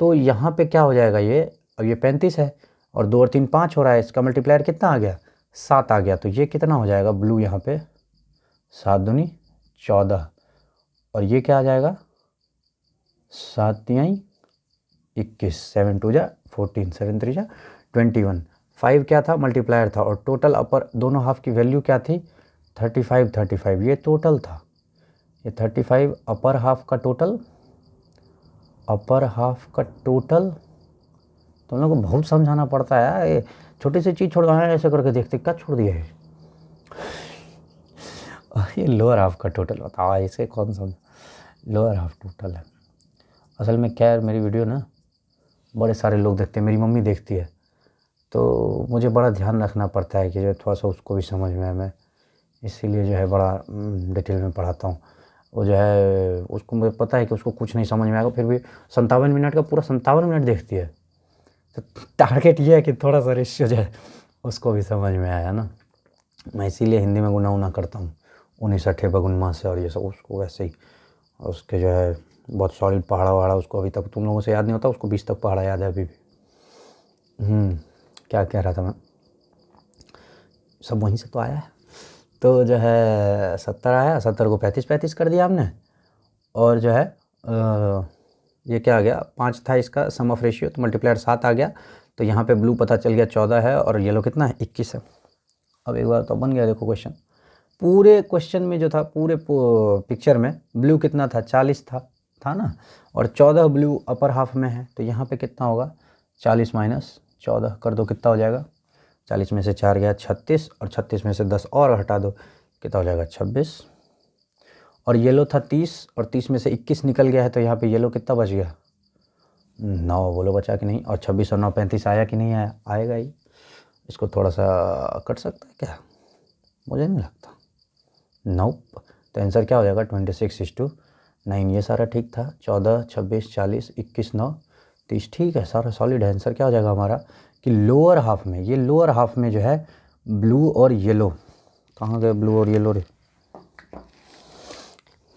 तो यहाँ पे क्या हो जाएगा ये, अब ये 35 है और 2 और 3 5 हो रहा है, इसका मल्टीप्लायर कितना आ गया 7 आ गया, तो ये कितना हो जाएगा ब्लू यहाँ पे 7 दूनी 14 और ये क्या आ जाएगा 7 तिहाई 21, 7 2 जा 14, 7 3 जा 21। 5 क्या था मल्टीप्लायर था और टोटल अपर दोनों हाफ की वैल्यू क्या थी 35 ये टोटल था, ये 35 अपर हाफ का टोटल, अपर हाफ का टोटल। तुम लोगों को बहुत समझाना पड़ता है यार, ये छोटी सी चीज़ छोड़वाना ऐसे करके देखते क्या छोड़ दिया है। ये लोअर हाफ का टोटल बताओ, इसे कौन समझ, लोअर हाफ टोटल है। असल में क्या है मेरी वीडियो ना बड़े सारे लोग देखते हैं, मेरी मम्मी देखती है तो मुझे बड़ा ध्यान रखना पड़ता है कि जो थोड़ा सा उसको भी समझ में आए, मैं इसीलिए जो है बड़ा डिटेल में पढ़ाता हूँ। वो जो है उसको मुझे पता है कि उसको कुछ नहीं समझ में आएगा, फिर भी 57 मिनट का पूरा 57 मिनट देखती है, तो टारगेट ये है कि थोड़ा सा रेशियो जो है उसको भी समझ में आया ना। मैं इसीलिए हिंदी में गुना उना करता हूँ 19 अट्ठे बगुनमा से और ये सब, उसको वैसे ही उसके जो है बहुत सॉलिड पहाड़ा वहाड़ा उसको अभी तक तुम लोगों से याद नहीं होता, उसको 20 तक पहाड़ा याद है अभी भी। क्या कह रहा था मैं, सब वहीं से तो आया है। तो जो है 70 आया, 70 को 35 कर दिया हमने और जो है ये क्या आ गया 5 था इसका सम ऑफ रेशियो, तो मल्टीप्लायर 7 आ गया, तो यहाँ पे ब्लू पता चल गया 14 है और येलो कितना है 21 है। अब एक बार तो बन गया, देखो क्वेश्चन पूरे क्वेश्चन में जो था पूरे पिक्चर में ब्लू कितना था 40 था ना, और 14 ब्लू अपर हाफ में है, तो यहाँ पे कितना होगा 40 माइनस 14 कर दो कितना हो जाएगा, 40 में से 4 गया 36 और 36 में से 10 और हटा दो कितना हो जाएगा 26। और येलो था 30 और 30 में से 21 निकल गया है, तो यहाँ पे येलो कितना बच गया 9, बोलो बचा कि नहीं, और 26 और 9 35 आया कि नहीं आया, आएगा ही। इसको थोड़ा सा कट सकता है क्या, मुझे नहीं लगता, नोप। तो आंसर क्या हो जाएगा 26:9, ये सारा ठीक था, 14 26 40 21 9 30 ठीक है, सारा सॉलिड है। आंसर क्या हो जाएगा हमारा कि लोअर हाफ में, ये लोअर हाफ में जो है ब्लू और येलो, कहाँ गए ब्लू और येलो रे,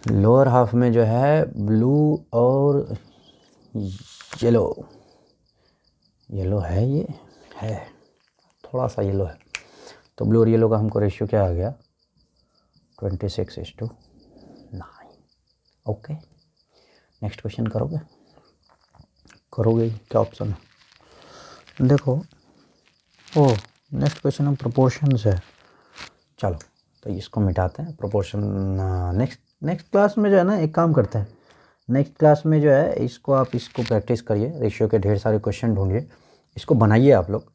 लोअर हाफ में जो है ब्लू और येलो, येलो है, ये है थोड़ा सा येलो है, तो ब्लू और येलो का हमको रेशियो क्या आ गया 26:9। ओके नेक्स्ट क्वेश्चन करोगे, क्या ऑप्शन है देखो, ओ नेक्स्ट क्वेश्चन हम प्रोपोर्शन है, चलो तो इसको मिटाते हैं प्रोपोर्शन। नेक्स्ट क्लास में जो है ना एक काम करते हैं, नेक्स्ट क्लास में जो है इसको प्रैक्टिस करिए, रेशियो के ढेर सारे क्वेश्चन ढूंढिए, इसको बनाइए आप लोग,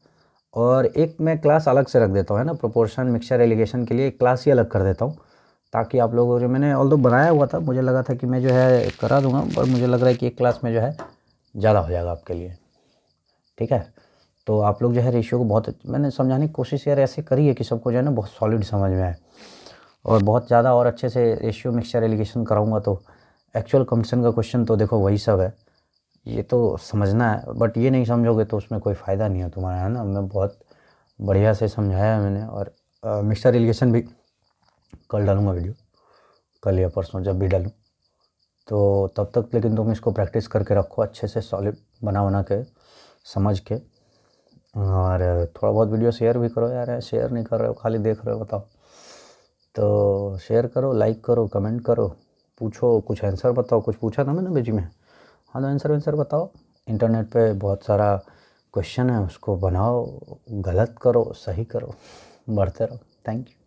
और एक मैं क्लास अलग से रख देता हूँ है ना, प्रोपोर्शन मिक्सचर एलिगेशन के लिए एक क्लास ही अलग कर देता हूँ, ताकि आप लोगों जो मैंने ऑल्दो बनाया हुआ था, मुझे लगा था कि मैं जो है करा दूंगा, पर मुझे लग रहा है कि एक क्लास में जो है ज़्यादा हो जाएगा आपके लिए, ठीक है। तो आप लोग जो है रेशियो को बहुत मैंने समझाने की कोशिश यार ऐसे करी है कि सबको जो है ना बहुत सॉलिड समझ में आए, और बहुत ज़्यादा और अच्छे से रेशियो मिक्सचर एलिगेशन कराऊंगा, तो एक्चुअल कंपटीशन का क्वेश्चन तो देखो वही सब है, ये तो समझना है, बट ये नहीं समझोगे तो उसमें कोई फ़ायदा नहीं है तुम्हारा, है ना। मैं बहुत बढ़िया से समझाया है मैंने। और मिस्टर इरिगेशन भी कल डालूँगा वीडियो, कल या परसों जब भी डालूँ। तो तब तक लेकिन तुम इसको प्रैक्टिस करके रखो अच्छे से, सॉलिड बना के समझ के। और थोड़ा बहुत वीडियो शेयर भी करो यार, शेयर नहीं कर रहे हो, खाली देख रहे हो, बताओ। तो शेयर करो, लाइक करो, कमेंट करो, पूछो, कुछ आंसर बताओ। कुछ पूछा था मैंने बीच में, हाँ तो आंसर बताओ। इंटरनेट पे बहुत सारा क्वेश्चन है, उसको बनाओ, गलत करो, सही करो, बढ़ते रहो। Thank you.